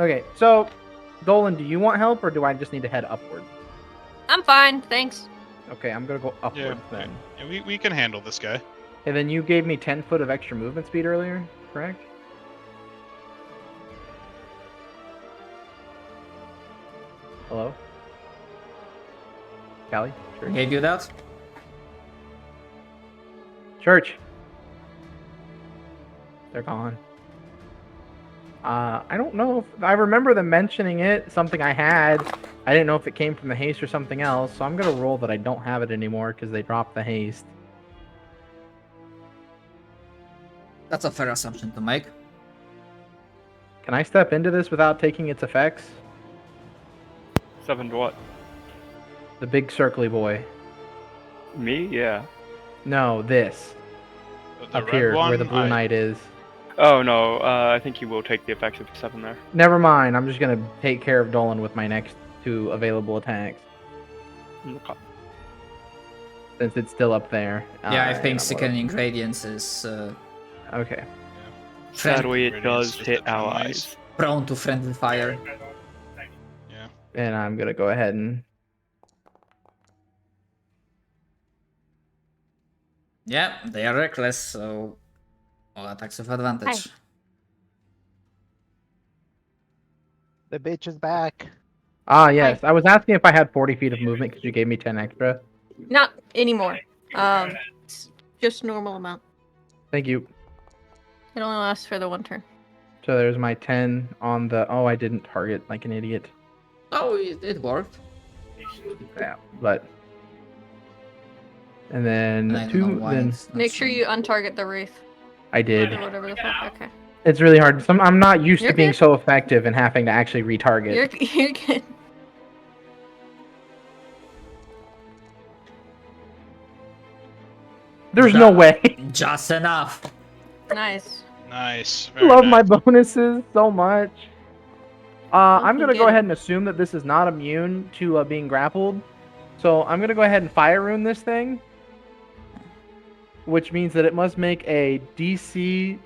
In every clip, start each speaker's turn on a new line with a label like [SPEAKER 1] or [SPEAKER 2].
[SPEAKER 1] Okay, so Dolan, do you want help or do I just need to head upward?
[SPEAKER 2] I'm fine, thanks.
[SPEAKER 1] Okay, I'm gonna go upward then.
[SPEAKER 3] Yeah, we can handle this guy.
[SPEAKER 1] And then you gave me 10 foot of extra movement speed earlier, correct? Hello? Callie? Church?
[SPEAKER 4] Gave you that?
[SPEAKER 1] Church! They're gone. I don't know if I remember them mentioning it, something I had. I didn't know if it came from the haste or something else, so I'm gonna roll that I don't have it anymore because they dropped the haste.
[SPEAKER 4] That's a fair assumption to make.
[SPEAKER 1] Can I step into this without taking its effects?
[SPEAKER 5] 7 to what?
[SPEAKER 1] The big circly boy.
[SPEAKER 5] Me? Yeah.
[SPEAKER 1] No, this.
[SPEAKER 3] The
[SPEAKER 1] Up
[SPEAKER 3] red
[SPEAKER 1] here,
[SPEAKER 3] one,
[SPEAKER 1] where the blue knight is.
[SPEAKER 5] Oh no, I think you will take the effects of 7 there.
[SPEAKER 1] Never mind, I'm just gonna take care of Dolan with my next 2 available attacks.
[SPEAKER 5] Okay.
[SPEAKER 1] Since it's still up there.
[SPEAKER 4] Yeah, I think
[SPEAKER 1] and
[SPEAKER 4] sickening gradients is
[SPEAKER 1] Okay.
[SPEAKER 5] Sadly, it does
[SPEAKER 3] Radiance
[SPEAKER 5] hit
[SPEAKER 3] is definitely
[SPEAKER 5] allies.
[SPEAKER 3] nice.
[SPEAKER 4] prone to friendly fire.
[SPEAKER 3] Yeah.
[SPEAKER 1] And I'm gonna go ahead and...
[SPEAKER 4] Yeah, they are reckless, so all attacks of advantage.
[SPEAKER 6] The bitch is back.
[SPEAKER 1] Ah, yes. I was asking if I had 40 feet of movement because you gave me 10 extra.
[SPEAKER 2] Not anymore. It's just normal amount.
[SPEAKER 1] Thank you.
[SPEAKER 2] It only lasts for the one turn.
[SPEAKER 1] So there's my 10 on the... Oh, I didn't target like an idiot.
[SPEAKER 4] Oh, it worked.
[SPEAKER 1] Yeah, but... And then
[SPEAKER 4] I don't
[SPEAKER 1] 2...
[SPEAKER 4] know why
[SPEAKER 1] Then
[SPEAKER 4] it's not
[SPEAKER 2] Make sure
[SPEAKER 4] showing.
[SPEAKER 2] you untarget the wraith
[SPEAKER 1] I did.
[SPEAKER 2] or whatever the fuck. Okay.
[SPEAKER 1] It's really hard. I'm not used
[SPEAKER 2] You're
[SPEAKER 1] to being
[SPEAKER 2] good.
[SPEAKER 1] so effective and having to actually retarget.
[SPEAKER 2] You're good.
[SPEAKER 1] There's no way.
[SPEAKER 4] Just enough.
[SPEAKER 2] Nice.
[SPEAKER 3] Nice.
[SPEAKER 1] I
[SPEAKER 3] Very
[SPEAKER 1] love
[SPEAKER 3] nice.
[SPEAKER 1] my bonuses so much. I'm
[SPEAKER 2] you
[SPEAKER 1] gonna
[SPEAKER 2] get
[SPEAKER 1] go
[SPEAKER 2] it.
[SPEAKER 1] ahead and assume that this is not immune to being grappled. So I'm gonna go ahead and fire rune this thing, which means that it must make a DC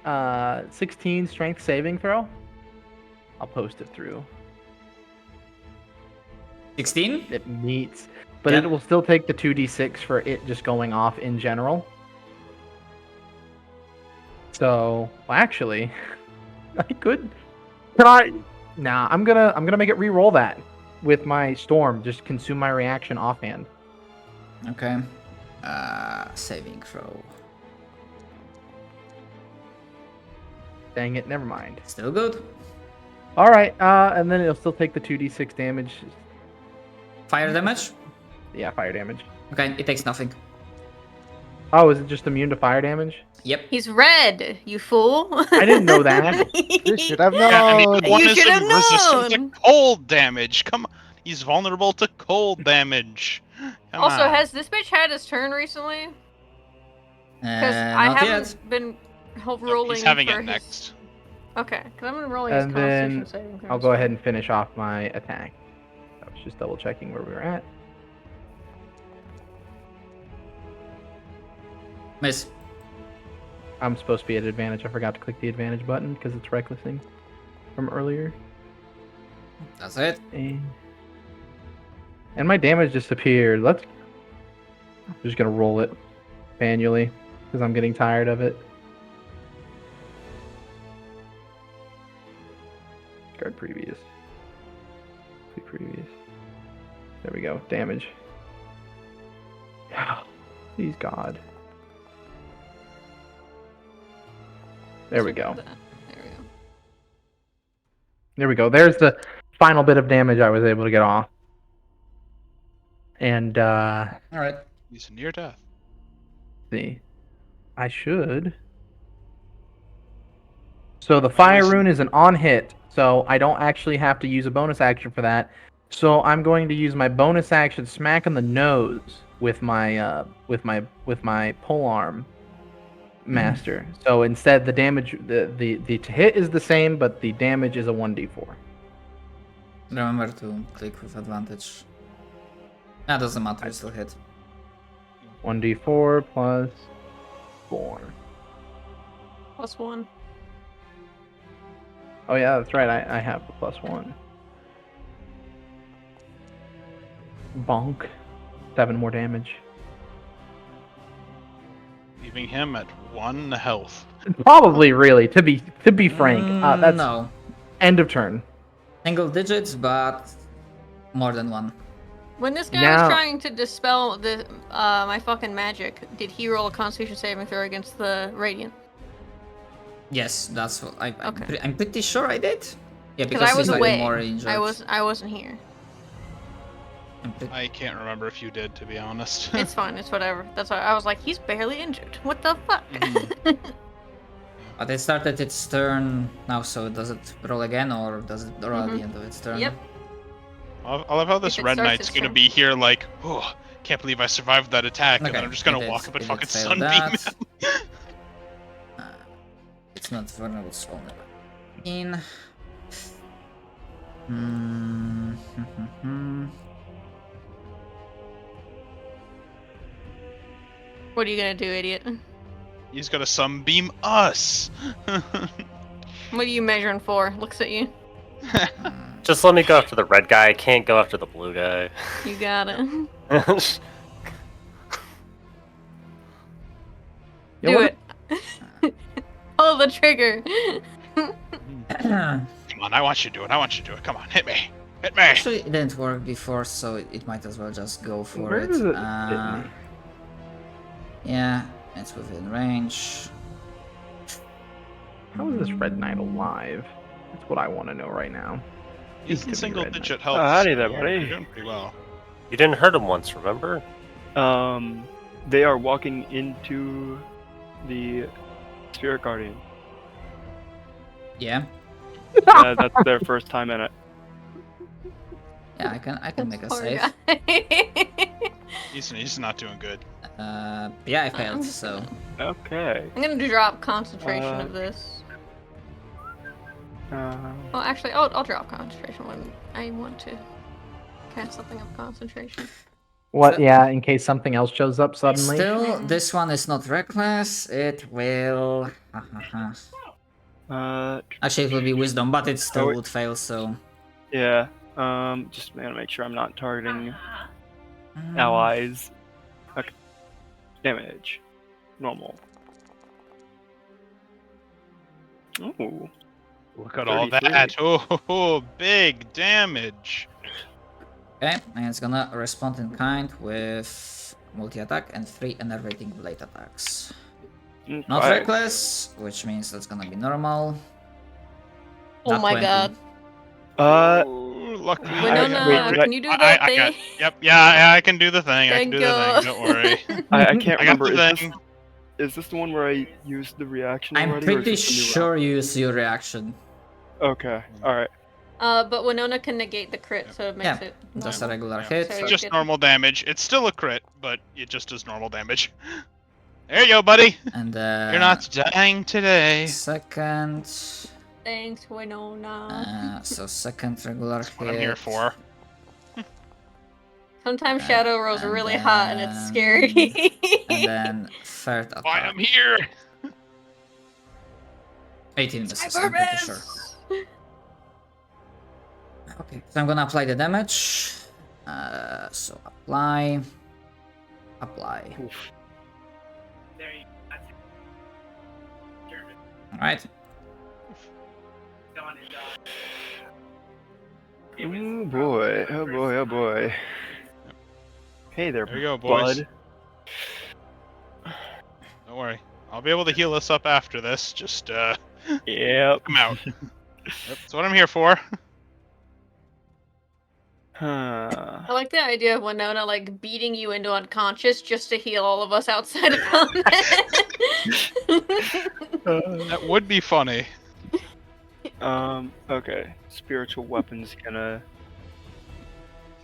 [SPEAKER 1] 16 strength saving throw. I'll post it through.
[SPEAKER 4] 16?
[SPEAKER 1] It meets, but
[SPEAKER 4] Yep.
[SPEAKER 1] it will still take the 2d6 for it just going off in general. So, well, actually, I could. Can I? Nah, I'm gonna make it re-roll that with my storm. Just consume my reaction offhand.
[SPEAKER 4] Okay. Saving throw.
[SPEAKER 1] Dang it, never mind.
[SPEAKER 4] Still good.
[SPEAKER 1] All right, and then it'll still take the 2d6 damage.
[SPEAKER 4] Fire damage?
[SPEAKER 1] Yeah, fire damage.
[SPEAKER 4] Okay, it takes nothing.
[SPEAKER 1] Oh, is it just immune to fire damage?
[SPEAKER 4] Yep.
[SPEAKER 2] He's red, you fool.
[SPEAKER 1] I didn't know that.
[SPEAKER 6] You should have
[SPEAKER 3] Yeah, I mean,
[SPEAKER 6] known.
[SPEAKER 3] one
[SPEAKER 2] You
[SPEAKER 3] is
[SPEAKER 2] should've
[SPEAKER 3] resistant to
[SPEAKER 2] known.
[SPEAKER 3] cold damage. Come on. He's vulnerable to cold damage. Come
[SPEAKER 2] Also,
[SPEAKER 3] on.
[SPEAKER 2] has this bitch had his turn recently? Because I
[SPEAKER 4] Not
[SPEAKER 2] haven't
[SPEAKER 4] yet.
[SPEAKER 2] been
[SPEAKER 3] Nope,
[SPEAKER 2] rolling
[SPEAKER 3] he's having
[SPEAKER 2] for
[SPEAKER 3] it
[SPEAKER 2] his...
[SPEAKER 3] next.
[SPEAKER 2] Okay, because I've been rolling his
[SPEAKER 1] And
[SPEAKER 2] Constitution
[SPEAKER 1] then
[SPEAKER 2] saving throws.
[SPEAKER 1] I'll go ahead and finish off my attack. I was just double checking where we were at.
[SPEAKER 4] Miss.
[SPEAKER 1] I'm supposed to be at advantage. I forgot to click the advantage button because it's recklessing from earlier.
[SPEAKER 4] That's it.
[SPEAKER 1] And my damage disappeared. I'm just gonna roll it manually because I'm getting tired of it. Discard previous. Previous. There we go. Damage. Please God. There we go.
[SPEAKER 2] There we go.
[SPEAKER 1] There we go. There's the final bit of damage I was able to get off. And
[SPEAKER 4] Alright.
[SPEAKER 3] He's near death.
[SPEAKER 1] see. I should. So the fire rune is an on hit, so I don't actually have to use a bonus action for that. So I'm going to use my bonus action smack on the nose with my polearm master. So instead the damage the hit is the same, but the damage is a 1d4.
[SPEAKER 4] Remember to click with advantage. That doesn't matter, it still hit.
[SPEAKER 1] 1d4 plus 4.
[SPEAKER 2] +1.
[SPEAKER 1] Oh yeah, that's right. I have the +1. Bonk. 7 more damage.
[SPEAKER 3] Leaving him at 1 health.
[SPEAKER 1] Probably, really. To be frank, that's
[SPEAKER 4] No.
[SPEAKER 1] end of turn.
[SPEAKER 4] Single digits, but more than 1.
[SPEAKER 2] When this guy
[SPEAKER 1] Now-
[SPEAKER 2] was trying to dispel the my fucking magic, did he roll a Constitution saving throw against the Radiant?
[SPEAKER 4] Yes, that's what
[SPEAKER 2] Okay.
[SPEAKER 4] I'm pretty sure I did. Yeah,
[SPEAKER 2] Because
[SPEAKER 4] because
[SPEAKER 2] I was
[SPEAKER 4] he's
[SPEAKER 2] away.
[SPEAKER 4] more injured.
[SPEAKER 2] I wasn't here.
[SPEAKER 4] I'm pretty-
[SPEAKER 3] I can't remember if you did, to be honest.
[SPEAKER 2] It's fine. It's whatever. That's why I was like, he's barely injured. What the fuck?
[SPEAKER 4] But it started its turn now, so does it roll again or does it roll at the end of its turn?
[SPEAKER 2] Yep.
[SPEAKER 3] I love how this
[SPEAKER 2] If it
[SPEAKER 3] Red
[SPEAKER 2] starts
[SPEAKER 3] Knight's
[SPEAKER 2] its
[SPEAKER 3] gonna
[SPEAKER 2] turn.
[SPEAKER 3] be here like, oh, can't believe I survived that attack, and
[SPEAKER 4] Okay,
[SPEAKER 3] then I'm just gonna
[SPEAKER 4] it did-
[SPEAKER 3] walk up and
[SPEAKER 4] it
[SPEAKER 3] fucking
[SPEAKER 4] did fail
[SPEAKER 3] sunbeam
[SPEAKER 4] that.
[SPEAKER 3] him.
[SPEAKER 4] It's not vulnerable, it's vulnerable. Hmm.
[SPEAKER 2] What are you gonna do, idiot?
[SPEAKER 3] He's gonna sunbeam us.
[SPEAKER 2] What are you measuring for? Looks at you.
[SPEAKER 7] Just let me go after the red guy. I can't go after the blue guy.
[SPEAKER 2] You got it.
[SPEAKER 1] Yeah,
[SPEAKER 2] Do
[SPEAKER 1] what-
[SPEAKER 2] it. Pull the trigger.
[SPEAKER 3] Come on, I want you to do it. I want you to do it. Come on, hit me. Hit me.
[SPEAKER 4] Actually, it didn't work before, so it might as well just go for
[SPEAKER 1] Where
[SPEAKER 4] it.
[SPEAKER 1] does it fit me?
[SPEAKER 4] Yeah, it's within range.
[SPEAKER 1] How is this Red Knight alive? That's what I want to know right now.
[SPEAKER 3] He's
[SPEAKER 1] Could
[SPEAKER 3] in
[SPEAKER 1] be
[SPEAKER 3] single
[SPEAKER 1] Red Knight.
[SPEAKER 3] digit health.
[SPEAKER 5] Oh, howdy there,
[SPEAKER 3] so
[SPEAKER 5] buddy.
[SPEAKER 3] You're doing pretty well.
[SPEAKER 7] You didn't hurt him once, remember?
[SPEAKER 5] They are walking into the Spirit Guardian.
[SPEAKER 4] Yeah,
[SPEAKER 5] That's their first time in it.
[SPEAKER 4] yeah, I can make a
[SPEAKER 2] Poor
[SPEAKER 4] save.
[SPEAKER 2] guy.
[SPEAKER 3] He's not doing good.
[SPEAKER 4] Yeah, I
[SPEAKER 2] I'm
[SPEAKER 4] failed,
[SPEAKER 2] just
[SPEAKER 4] so
[SPEAKER 5] Okay.
[SPEAKER 2] I'm gonna drop concentration of this. Well, actually, I'll drop concentration when I want to cast something of concentration.
[SPEAKER 1] What?
[SPEAKER 4] So-
[SPEAKER 1] Yeah, in case something else shows up suddenly.
[SPEAKER 4] still, this one is not reckless. It will. Actually, it will be wisdom, but it still
[SPEAKER 5] Oh,
[SPEAKER 4] would fail. So.
[SPEAKER 5] Yeah. Just gonna make sure I'm not targeting allies. Okay. Damage. Normal. Ooh.
[SPEAKER 3] Look at all
[SPEAKER 5] 33.
[SPEAKER 3] that. Oh, big damage.
[SPEAKER 4] Okay, and it's gonna respond in kind with multi-attack and 3 enervating blade attacks. Not
[SPEAKER 5] Okay.
[SPEAKER 4] reckless, which means that's gonna be normal.
[SPEAKER 2] Oh
[SPEAKER 4] Not
[SPEAKER 2] my
[SPEAKER 4] 20.
[SPEAKER 2] god.
[SPEAKER 3] Ooh, lucky.
[SPEAKER 2] Winona,
[SPEAKER 5] wait,
[SPEAKER 2] can you do that
[SPEAKER 3] I
[SPEAKER 2] thing?
[SPEAKER 3] got, yep, yeah, I can do the thing. I can
[SPEAKER 2] Thank
[SPEAKER 3] do the
[SPEAKER 2] you.
[SPEAKER 3] thing. Don't worry.
[SPEAKER 5] I can't
[SPEAKER 3] I got
[SPEAKER 5] remember.
[SPEAKER 3] the
[SPEAKER 5] Is
[SPEAKER 3] thing.
[SPEAKER 5] this the one where I used the reaction
[SPEAKER 4] I'm
[SPEAKER 5] already? or is
[SPEAKER 4] pretty
[SPEAKER 5] this a new
[SPEAKER 4] sure you use your reaction.
[SPEAKER 5] round? Okay. Alright.
[SPEAKER 2] But Winona can negate the crit, so it makes
[SPEAKER 4] Yeah,
[SPEAKER 2] it.
[SPEAKER 4] Just a
[SPEAKER 2] normal.
[SPEAKER 4] regular
[SPEAKER 3] Yeah.
[SPEAKER 4] hit.
[SPEAKER 2] Sorry.
[SPEAKER 3] It's just
[SPEAKER 2] Good.
[SPEAKER 3] normal damage. It's still a crit, but it just does normal damage. There you go, buddy.
[SPEAKER 4] And
[SPEAKER 3] You're not dying today.
[SPEAKER 4] second.
[SPEAKER 2] Thanks, Winona.
[SPEAKER 4] So second regular
[SPEAKER 3] That's
[SPEAKER 4] hit.
[SPEAKER 3] what I'm here for.
[SPEAKER 2] Sometimes shadow rolls
[SPEAKER 4] and
[SPEAKER 2] really hot and it's
[SPEAKER 4] then-
[SPEAKER 2] scary.
[SPEAKER 4] And then third attack.
[SPEAKER 3] Why I'm here.
[SPEAKER 4] 18 misses, I'm pretty sure. Okay, so I'm gonna apply the damage. So apply. Apply. Alright.
[SPEAKER 5] Oh boy. Oh boy. Oh boy. Hey there,
[SPEAKER 3] There you go, boys.
[SPEAKER 5] bud.
[SPEAKER 3] Don't worry. I'll be able to heal us up after this. Just
[SPEAKER 5] Yep.
[SPEAKER 3] come out. Yep, that's what I'm here for.
[SPEAKER 5] Huh.
[SPEAKER 2] I like the idea of Winona like beating you into unconscious just to heal all of us outside of combat.
[SPEAKER 3] That would be funny.
[SPEAKER 5] Okay. Spiritual weapons gonna.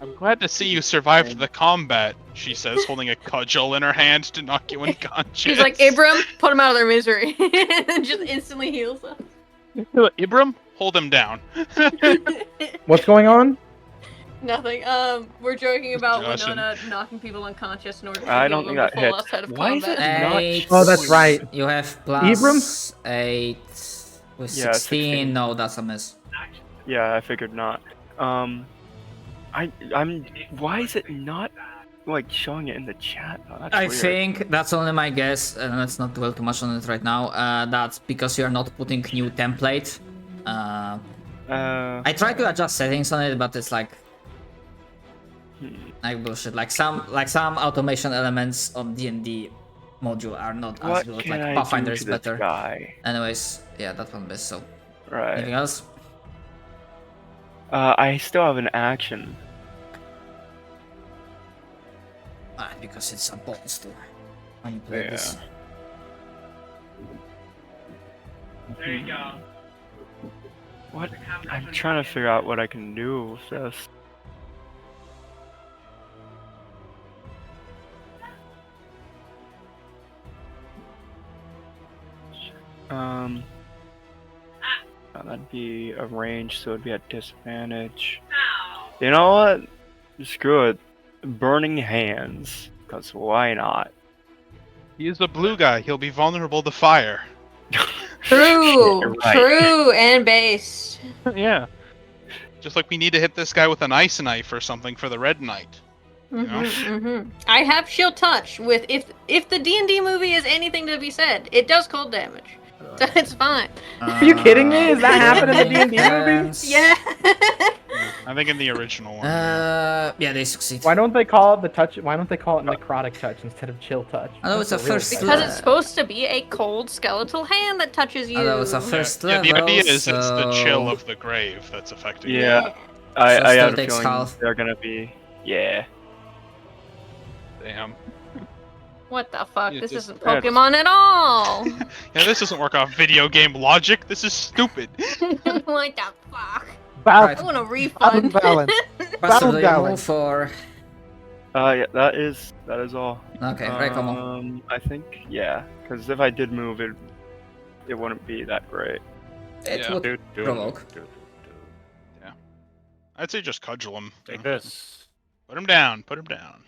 [SPEAKER 3] I'm glad to see you survived the combat, she says, holding a cudgel in her hand to knock you unconscious.
[SPEAKER 2] She's like, Abram, put them out of their misery. And just instantly heals them.
[SPEAKER 3] Ibram, hold him down.
[SPEAKER 1] What's going on?
[SPEAKER 2] Nothing. We're joking about
[SPEAKER 3] Joshing.
[SPEAKER 2] Winona knocking people unconscious in order to
[SPEAKER 5] I
[SPEAKER 2] heal
[SPEAKER 5] don't
[SPEAKER 2] them
[SPEAKER 5] think that
[SPEAKER 2] to full
[SPEAKER 5] hits.
[SPEAKER 2] outside of
[SPEAKER 5] Why is
[SPEAKER 2] combat.
[SPEAKER 5] it not?
[SPEAKER 4] 8.
[SPEAKER 1] Oh, that's right.
[SPEAKER 4] You have plus
[SPEAKER 1] Ibram?
[SPEAKER 4] 8. With
[SPEAKER 5] Yeah,
[SPEAKER 4] 16, no, that's a miss.
[SPEAKER 5] Yeah, I figured not. I'm. Why is it not like showing it in the chat? Oh, that's
[SPEAKER 4] I
[SPEAKER 5] weird.
[SPEAKER 4] think that's only my guess, and let's not dwell too much on it right now. That's because you're not putting new template. I tried to adjust settings on it, but it's like bullshit. Like some automation elements on D&D module are not as
[SPEAKER 5] What
[SPEAKER 4] good.
[SPEAKER 5] can
[SPEAKER 4] Like
[SPEAKER 5] I
[SPEAKER 4] Pathfinder
[SPEAKER 5] do
[SPEAKER 4] is
[SPEAKER 5] to this
[SPEAKER 4] better.
[SPEAKER 5] guy?
[SPEAKER 4] Anyways, yeah, that one missed. So
[SPEAKER 5] Right.
[SPEAKER 4] anything else?
[SPEAKER 5] I still have an action.
[SPEAKER 4] Because it's a bonus to manipulate this.
[SPEAKER 5] There you go. What? I'm trying to figure out what I can do with this. That'd be a range, so it'd be at disadvantage. You know what? Screw it. Burning hands. Because why not?
[SPEAKER 3] He is a blue guy. He'll be vulnerable to fire.
[SPEAKER 2] True,
[SPEAKER 5] You're right.
[SPEAKER 2] true, and based.
[SPEAKER 3] Yeah. Just like we need to hit this guy with an ice knife or something for the red knight.
[SPEAKER 2] I have shield touch with if the D&D movie is anything to be said, it does cold damage. So it's fine.
[SPEAKER 1] Are you kidding me? Is that happening in the D&D movie?
[SPEAKER 2] Yeah.
[SPEAKER 3] I think in the original one.
[SPEAKER 4] Yeah, they succeed.
[SPEAKER 1] Why don't they call it the touch? Why don't they call it necrotic touch instead of chill touch?
[SPEAKER 4] Oh, it's
[SPEAKER 1] That's
[SPEAKER 4] a
[SPEAKER 1] real
[SPEAKER 4] first
[SPEAKER 1] touch.
[SPEAKER 2] Because it's supposed to be a cold skeletal hand that touches you.
[SPEAKER 4] Although it's a first
[SPEAKER 3] Yeah,
[SPEAKER 4] level,
[SPEAKER 3] the idea is
[SPEAKER 4] so...
[SPEAKER 3] it's the chill of the grave that's affecting you.
[SPEAKER 5] Yeah.
[SPEAKER 4] So
[SPEAKER 5] I
[SPEAKER 4] still
[SPEAKER 5] had a
[SPEAKER 4] takes
[SPEAKER 5] feeling
[SPEAKER 4] half.
[SPEAKER 5] they're gonna be. Yeah.
[SPEAKER 3] Damn.
[SPEAKER 2] What the fuck?
[SPEAKER 3] Yeah,
[SPEAKER 2] This
[SPEAKER 3] just-
[SPEAKER 2] isn't Pokemon at all.
[SPEAKER 3] Yeah, this doesn't work off video game logic. This is stupid.
[SPEAKER 2] What the fuck?
[SPEAKER 6] Battle,
[SPEAKER 2] I want a
[SPEAKER 6] battle
[SPEAKER 2] refund.
[SPEAKER 6] balance.
[SPEAKER 4] Bastard, do you
[SPEAKER 6] Battle
[SPEAKER 4] move for...
[SPEAKER 5] Yeah, that is all.
[SPEAKER 4] Okay, right, come on.
[SPEAKER 5] I think, yeah. Because if I did move, it wouldn't be that great.
[SPEAKER 4] It
[SPEAKER 3] Yeah.
[SPEAKER 4] would provoke.
[SPEAKER 3] Yeah. I'd say just cudgel him.
[SPEAKER 7] Take this.
[SPEAKER 3] Put him down. Put him down.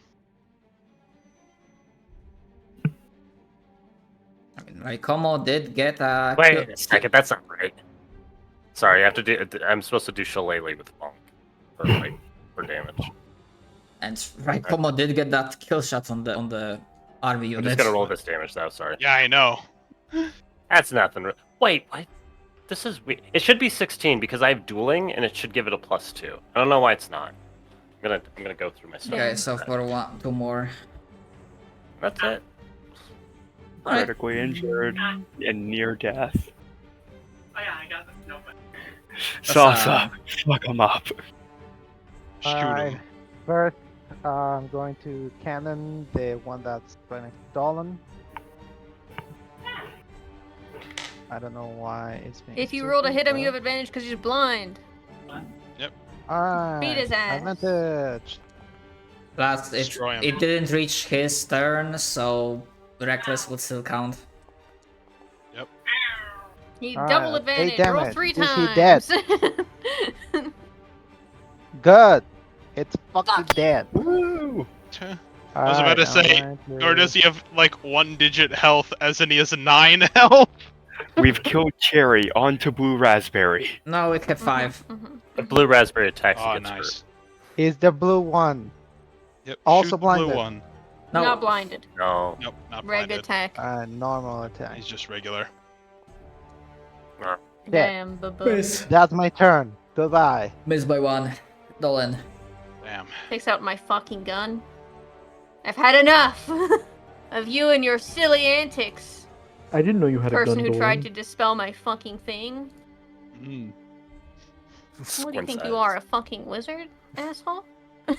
[SPEAKER 4] I mean, Raikomo did get a...
[SPEAKER 7] Wait a second, that's not right. Sorry, I have to do. I'm supposed to do shillelagh with Monk for damage.
[SPEAKER 4] And Raikomo did get that kill shot on the army
[SPEAKER 7] I'm
[SPEAKER 4] unit.
[SPEAKER 7] just gonna roll this damage though. Sorry.
[SPEAKER 3] Yeah, I know.
[SPEAKER 7] That's nothing. Wait, what? This is weird. It should be 16 because I have dueling, and it should give it a +2. I don't know why it's not. I'm gonna go through my stuff.
[SPEAKER 4] Okay, so for two more.
[SPEAKER 7] That's it.
[SPEAKER 4] Alright.
[SPEAKER 5] Critically injured and near death. Salsa, fuck him up.
[SPEAKER 3] Shoot him.
[SPEAKER 6] First, I'm going to cannon the one that's right next to Dolan. I don't know why it's being
[SPEAKER 2] If you roll to hit him,
[SPEAKER 6] stupid,
[SPEAKER 2] you have advantage because he's blind.
[SPEAKER 6] Alright.
[SPEAKER 2] Beat his ass.
[SPEAKER 6] Advantage.
[SPEAKER 4] Last,
[SPEAKER 3] Destroy him.
[SPEAKER 4] it didn't reach his turn, so reckless would still count.
[SPEAKER 2] He
[SPEAKER 6] Alright,
[SPEAKER 2] double
[SPEAKER 6] 8
[SPEAKER 2] advantage. Roll
[SPEAKER 6] damage.
[SPEAKER 2] 3
[SPEAKER 6] Is he
[SPEAKER 2] times.
[SPEAKER 6] dead? Good. It's fucking
[SPEAKER 2] Fuck you.
[SPEAKER 6] dead.
[SPEAKER 5] Woo!
[SPEAKER 3] I was about to say,
[SPEAKER 6] I'm going
[SPEAKER 3] or does he have like 1-digit health, as in he has 9 health?
[SPEAKER 5] We've killed Cherry onto Blue Raspberry.
[SPEAKER 4] No, it hit 5.
[SPEAKER 7] The blue raspberry attacks
[SPEAKER 3] Oh,
[SPEAKER 7] and gets
[SPEAKER 3] nice.
[SPEAKER 6] Is the blue one.
[SPEAKER 3] Yep.
[SPEAKER 6] Also
[SPEAKER 3] shoot the
[SPEAKER 6] blinded.
[SPEAKER 3] blue one.
[SPEAKER 4] No,
[SPEAKER 2] Not blinded.
[SPEAKER 7] hurt. No.
[SPEAKER 3] Nope, not
[SPEAKER 2] Reg
[SPEAKER 3] blinded.
[SPEAKER 2] attack.
[SPEAKER 6] Normal attack.
[SPEAKER 3] He's just regular.
[SPEAKER 6] Dead.
[SPEAKER 2] Damn, baboon.
[SPEAKER 6] That's my turn. Goodbye.
[SPEAKER 4] Miss by 1. Dolan.
[SPEAKER 3] Damn.
[SPEAKER 2] Takes out my fucking gun. I've had enough of you and your silly antics.
[SPEAKER 1] I didn't know you had
[SPEAKER 2] Person
[SPEAKER 1] a
[SPEAKER 2] who
[SPEAKER 1] gun.
[SPEAKER 2] tried to dispel my fucking thing.
[SPEAKER 3] Mm.
[SPEAKER 2] What do you think you are, a fucking wizard, asshole?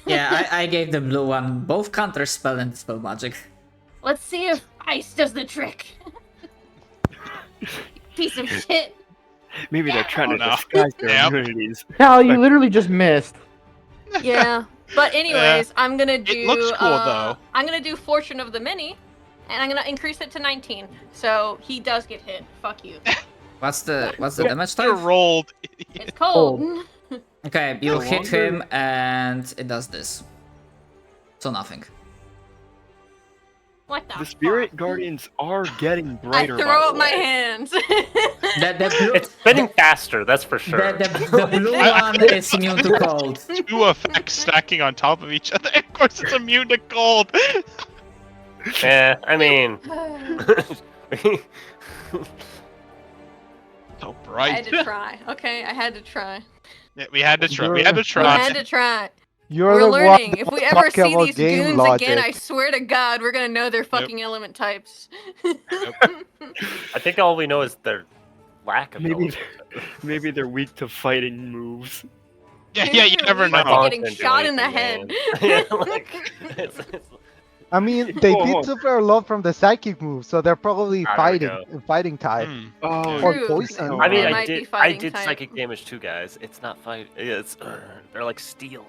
[SPEAKER 4] Yeah, I gave the blue one both counter spell and dispel magic.
[SPEAKER 2] Let's see if ice does the trick. Piece of shit.
[SPEAKER 5] Maybe they're trying
[SPEAKER 3] Oh,
[SPEAKER 5] to
[SPEAKER 3] no.
[SPEAKER 5] disguise their
[SPEAKER 3] Yep.
[SPEAKER 5] immunities.
[SPEAKER 1] Cal, you literally just missed.
[SPEAKER 2] Yeah. But anyways, I'm gonna do.
[SPEAKER 3] looks cool, though.
[SPEAKER 2] I'm gonna do Fortune of the Many, and I'm gonna increase it to 19. So he does get hit. Fuck you.
[SPEAKER 4] What's the damage
[SPEAKER 3] You
[SPEAKER 4] type?
[SPEAKER 3] rolled.
[SPEAKER 2] It's cold.
[SPEAKER 4] Okay, you
[SPEAKER 3] No
[SPEAKER 4] hit
[SPEAKER 3] longer-
[SPEAKER 4] him and it does this. So nothing.
[SPEAKER 2] What the
[SPEAKER 5] The spirit
[SPEAKER 2] fuck?
[SPEAKER 5] guardians are getting
[SPEAKER 2] I
[SPEAKER 5] brighter. by
[SPEAKER 2] throw
[SPEAKER 5] the
[SPEAKER 2] up my
[SPEAKER 5] way.
[SPEAKER 2] hands.
[SPEAKER 4] The blue,
[SPEAKER 7] It's spinning faster, that's for sure.
[SPEAKER 4] the blue
[SPEAKER 3] I-
[SPEAKER 4] one is immune to cold.
[SPEAKER 3] Two effects stacking on top of each other. Of course, it's immune to cold.
[SPEAKER 7] Yeah, I mean.
[SPEAKER 3] So
[SPEAKER 2] I
[SPEAKER 3] bright.
[SPEAKER 2] had to try. Okay, I had to try.
[SPEAKER 3] Yeah, we had to try. We
[SPEAKER 6] You're-
[SPEAKER 3] had to
[SPEAKER 2] We
[SPEAKER 3] try.
[SPEAKER 2] had to try.
[SPEAKER 6] You're
[SPEAKER 2] We're
[SPEAKER 6] the
[SPEAKER 2] learning.
[SPEAKER 6] one
[SPEAKER 2] If we
[SPEAKER 6] that
[SPEAKER 2] ever
[SPEAKER 6] talking
[SPEAKER 2] see
[SPEAKER 6] about
[SPEAKER 2] these
[SPEAKER 6] game
[SPEAKER 2] goons
[SPEAKER 6] logic.
[SPEAKER 2] again, I swear to God, we're gonna know their fucking element types.
[SPEAKER 7] I think all we know is their lack of
[SPEAKER 5] Maybe,
[SPEAKER 7] knowledge.
[SPEAKER 5] maybe they're weak to fighting moves.
[SPEAKER 3] Yeah,
[SPEAKER 2] Maybe
[SPEAKER 3] yeah, you
[SPEAKER 2] they're
[SPEAKER 3] never
[SPEAKER 2] weak
[SPEAKER 7] My
[SPEAKER 2] to
[SPEAKER 3] know.
[SPEAKER 7] boss
[SPEAKER 2] getting
[SPEAKER 7] didn't do
[SPEAKER 2] shot in the
[SPEAKER 7] anything,
[SPEAKER 2] head.
[SPEAKER 7] man. Yeah, like, it's-
[SPEAKER 6] I mean, they
[SPEAKER 7] Whoa, whoa.
[SPEAKER 6] did super a lot from the psychic move, so they're probably
[SPEAKER 7] Ah, there we
[SPEAKER 6] fighting type.
[SPEAKER 3] Hmm.
[SPEAKER 5] Oh,
[SPEAKER 6] Or
[SPEAKER 2] True.
[SPEAKER 6] poison.
[SPEAKER 7] I mean,
[SPEAKER 2] They
[SPEAKER 7] I
[SPEAKER 2] might be
[SPEAKER 7] did
[SPEAKER 2] fighting type.
[SPEAKER 7] psychic damage too, guys. It's not fight. It's they're like steel.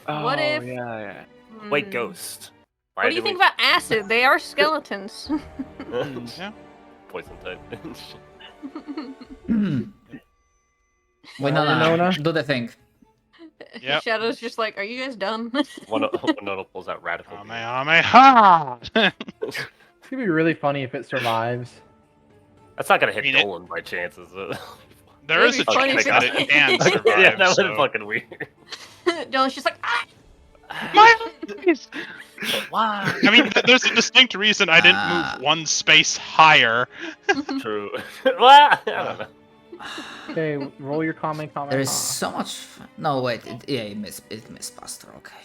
[SPEAKER 2] What if-
[SPEAKER 5] Yeah.
[SPEAKER 7] Wait,
[SPEAKER 2] Hmm.
[SPEAKER 7] ghost. Why
[SPEAKER 2] What do you
[SPEAKER 7] did
[SPEAKER 2] think about acid? They are skeletons.
[SPEAKER 3] Yeah.
[SPEAKER 7] Poison type.
[SPEAKER 4] Winona, do the thing.
[SPEAKER 3] Yep.
[SPEAKER 2] Shadow's just like, are you guys done?
[SPEAKER 7] Winona pulls out radical.
[SPEAKER 3] Ha!
[SPEAKER 1] It's gonna be really funny if it survives.
[SPEAKER 7] That's not gonna hit
[SPEAKER 3] I mean, it-
[SPEAKER 7] Dolan by chance, is it?
[SPEAKER 3] There is a
[SPEAKER 2] It'd be funny
[SPEAKER 3] chance
[SPEAKER 2] if
[SPEAKER 3] that
[SPEAKER 2] it
[SPEAKER 3] it can
[SPEAKER 2] did.
[SPEAKER 3] survive.
[SPEAKER 7] Yeah, that
[SPEAKER 3] so.
[SPEAKER 7] was fucking weird.
[SPEAKER 2] Dylan's just like, ah!
[SPEAKER 3] My eyes!
[SPEAKER 7] Wow.
[SPEAKER 3] I mean, there's a distinct reason I didn't move one space higher.
[SPEAKER 7] True. Well, I don't know.
[SPEAKER 1] Okay, roll your comment.
[SPEAKER 4] There is so much. No, wait. It missed Pastor. Okay.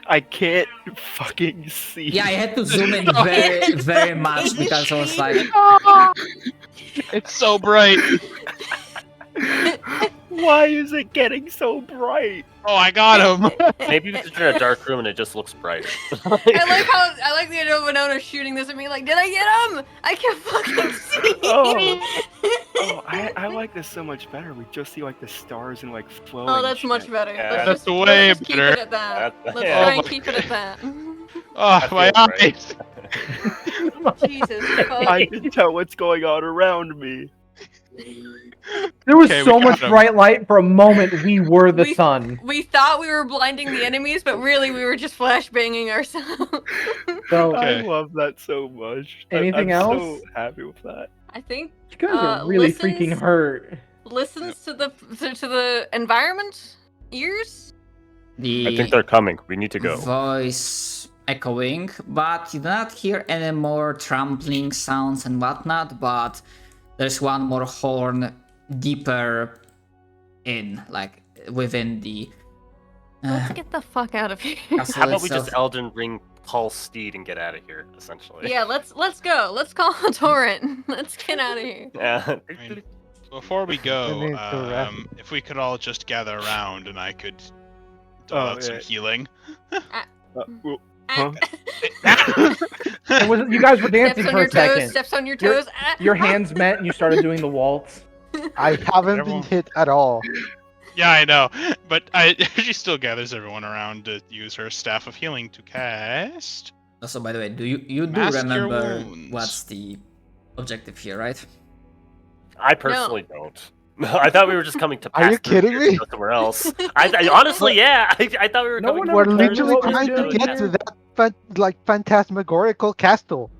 [SPEAKER 5] I can't fucking see.
[SPEAKER 4] Yeah, I had to zoom in very, very much because I was like,
[SPEAKER 3] It's so bright.
[SPEAKER 5] Why is it getting so bright?
[SPEAKER 3] Oh, I got him.
[SPEAKER 7] Maybe because you're in a dark room and it just looks brighter.
[SPEAKER 2] I like the idea of Winona shooting this at me. Like, did I get him? I can't fucking see.
[SPEAKER 5] Oh, I like this so much better. We just see like the stars and like flowing.
[SPEAKER 2] Oh, that's
[SPEAKER 5] shit.
[SPEAKER 2] much better.
[SPEAKER 7] Yeah,
[SPEAKER 3] that's way
[SPEAKER 2] let's just keep
[SPEAKER 3] better.
[SPEAKER 2] it at that.
[SPEAKER 7] That's-
[SPEAKER 2] Let's
[SPEAKER 7] yeah.
[SPEAKER 2] try
[SPEAKER 3] Oh
[SPEAKER 2] and
[SPEAKER 3] my
[SPEAKER 2] keep it at that.
[SPEAKER 3] Oh,
[SPEAKER 7] That
[SPEAKER 3] my
[SPEAKER 7] feels right.
[SPEAKER 3] eyes.
[SPEAKER 2] Jesus
[SPEAKER 5] I
[SPEAKER 2] fuck.
[SPEAKER 5] can tell what's going on around me.
[SPEAKER 1] There was
[SPEAKER 3] Okay, we
[SPEAKER 1] so
[SPEAKER 3] got
[SPEAKER 1] much
[SPEAKER 3] him.
[SPEAKER 1] bright light for a moment. We were the sun.
[SPEAKER 2] We thought we were blinding the enemies, but really we were just flashbanging ourselves.
[SPEAKER 1] So
[SPEAKER 3] Okay.
[SPEAKER 5] I love that so much.
[SPEAKER 1] Anything
[SPEAKER 5] I'm
[SPEAKER 1] else?
[SPEAKER 5] so happy with that.
[SPEAKER 2] I think
[SPEAKER 1] you guys are really
[SPEAKER 2] listens-
[SPEAKER 1] freaking hurt.
[SPEAKER 2] listens to the environment ears.
[SPEAKER 7] I think they're coming. We need to go.
[SPEAKER 4] Voice echoing, but you do not hear any more trampling sounds and whatnot. But there's one more horn deeper in, like within the.
[SPEAKER 2] Let's get the fuck out of here.
[SPEAKER 4] castle
[SPEAKER 7] How about we
[SPEAKER 4] itself.
[SPEAKER 7] just Elden Ring Paul Steed and get out of here, essentially?
[SPEAKER 2] Yeah, let's go. Let's call a torrent. Let's get out of here.
[SPEAKER 7] Yeah.
[SPEAKER 3] I mean, before we go,
[SPEAKER 6] need to rest.
[SPEAKER 3] if we could all just gather around and I could dole
[SPEAKER 5] Oh,
[SPEAKER 3] out some
[SPEAKER 5] yeah.
[SPEAKER 3] healing.
[SPEAKER 5] Well,
[SPEAKER 2] Ah,
[SPEAKER 1] It was, you guys were dancing
[SPEAKER 2] steps on
[SPEAKER 1] for
[SPEAKER 2] your
[SPEAKER 1] a second.
[SPEAKER 2] toes. Steps on your
[SPEAKER 1] Your-
[SPEAKER 2] toes. Ah.
[SPEAKER 1] Your hands met and you started doing the waltz.
[SPEAKER 6] I haven't
[SPEAKER 3] Everyone-
[SPEAKER 6] been hit at all.
[SPEAKER 3] Yeah, I know, but she still gathers everyone around to use her staff of healing to cast.
[SPEAKER 4] Also, by the way, do you do
[SPEAKER 3] Mask your
[SPEAKER 4] remember
[SPEAKER 3] wounds.
[SPEAKER 4] what's the objective here, right?
[SPEAKER 7] I personally don't. I thought we were just coming to
[SPEAKER 6] Are
[SPEAKER 7] pass
[SPEAKER 6] you
[SPEAKER 7] through
[SPEAKER 6] kidding
[SPEAKER 7] here and
[SPEAKER 6] me?
[SPEAKER 7] go somewhere else. I honestly, yeah. I thought we were
[SPEAKER 1] No
[SPEAKER 7] coming
[SPEAKER 1] one
[SPEAKER 7] to
[SPEAKER 6] We're
[SPEAKER 1] ever
[SPEAKER 7] pass
[SPEAKER 1] told you
[SPEAKER 6] literally
[SPEAKER 1] what we're
[SPEAKER 6] trying to
[SPEAKER 1] doing.
[SPEAKER 6] get to that phantasmagorical castle.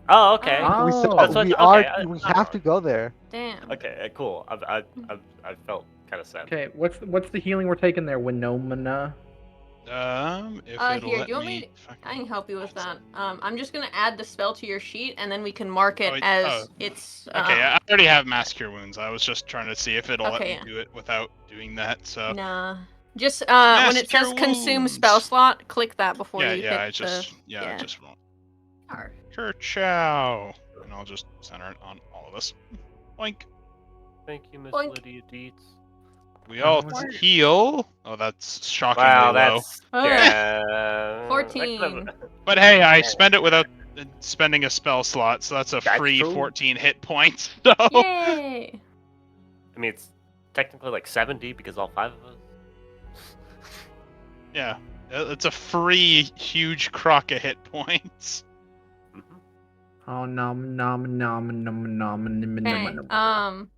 [SPEAKER 7] Oh, okay.
[SPEAKER 2] Ah.
[SPEAKER 6] We
[SPEAKER 1] Oh.
[SPEAKER 6] saw,
[SPEAKER 7] That's what-
[SPEAKER 6] we
[SPEAKER 7] okay,
[SPEAKER 6] are.
[SPEAKER 7] I-
[SPEAKER 6] We
[SPEAKER 7] I-
[SPEAKER 6] have to go there.
[SPEAKER 2] Damn.
[SPEAKER 7] Okay, cool. I felt kind of sad.
[SPEAKER 1] Okay, what's the healing we're taking there, Winona?
[SPEAKER 3] If it'll
[SPEAKER 2] Here,
[SPEAKER 3] let
[SPEAKER 2] do you want
[SPEAKER 3] me.
[SPEAKER 2] me I can help you with that. I'm just gonna add the spell to your sheet, and then we can mark it
[SPEAKER 3] Oh,
[SPEAKER 2] as
[SPEAKER 3] oh.
[SPEAKER 2] it's.
[SPEAKER 3] Okay, I already have mass cure wounds. I was just trying to see if it'll
[SPEAKER 2] Okay,
[SPEAKER 3] let me do it without doing that. So
[SPEAKER 2] Nah. Just when it
[SPEAKER 3] Master
[SPEAKER 2] says consume
[SPEAKER 3] wounds.
[SPEAKER 2] spell slot, click that before
[SPEAKER 3] yeah,
[SPEAKER 2] you
[SPEAKER 3] yeah,
[SPEAKER 2] hit
[SPEAKER 3] I just won't.
[SPEAKER 2] Alright.
[SPEAKER 3] Kerchow, and I'll just center it on all of us. Boink.
[SPEAKER 7] Thank you, Miss
[SPEAKER 2] Boink.
[SPEAKER 7] Lydia Dietz.
[SPEAKER 3] We all
[SPEAKER 1] Boink.
[SPEAKER 3] heal. Oh, that's shockingly
[SPEAKER 7] Wow,
[SPEAKER 3] low.
[SPEAKER 7] that's
[SPEAKER 2] Oh.
[SPEAKER 7] yeah.
[SPEAKER 2] 14.
[SPEAKER 3] But hey, I
[SPEAKER 7] Yeah.
[SPEAKER 3] spend it without spending a spell slot, so that's a
[SPEAKER 7] That's
[SPEAKER 3] free
[SPEAKER 7] true.
[SPEAKER 3] 14 hit points. So
[SPEAKER 2] Yay!
[SPEAKER 7] I mean, it's technically like 70 because all 5 of us.
[SPEAKER 3] yeah, it's a free huge crock of hit points.
[SPEAKER 7] Mhm.
[SPEAKER 1] Oh nom nom nom nom nom nom
[SPEAKER 2] Okay.
[SPEAKER 1] nom.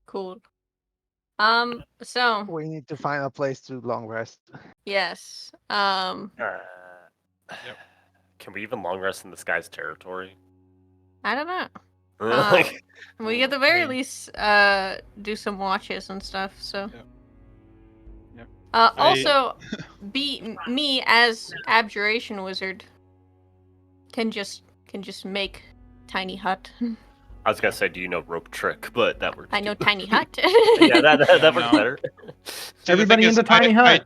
[SPEAKER 2] Cool. So
[SPEAKER 6] We need to find a place to long rest.
[SPEAKER 2] yes.
[SPEAKER 7] Uh, Can we even long rest in this guy's territory?
[SPEAKER 2] I don't know.
[SPEAKER 7] Like,
[SPEAKER 2] We at the very
[SPEAKER 3] mean-
[SPEAKER 2] least do some watches and stuff. So.
[SPEAKER 3] Yep.
[SPEAKER 2] Also, me as abjuration wizard can just make tiny hut.
[SPEAKER 7] I was gonna say, do you know rope trick? But that works.
[SPEAKER 2] I know
[SPEAKER 7] too.
[SPEAKER 2] tiny hut.
[SPEAKER 7] Yeah, that works
[SPEAKER 3] No.
[SPEAKER 7] better.
[SPEAKER 3] See, the
[SPEAKER 1] Everybody
[SPEAKER 3] thing is,
[SPEAKER 1] into tiny hut.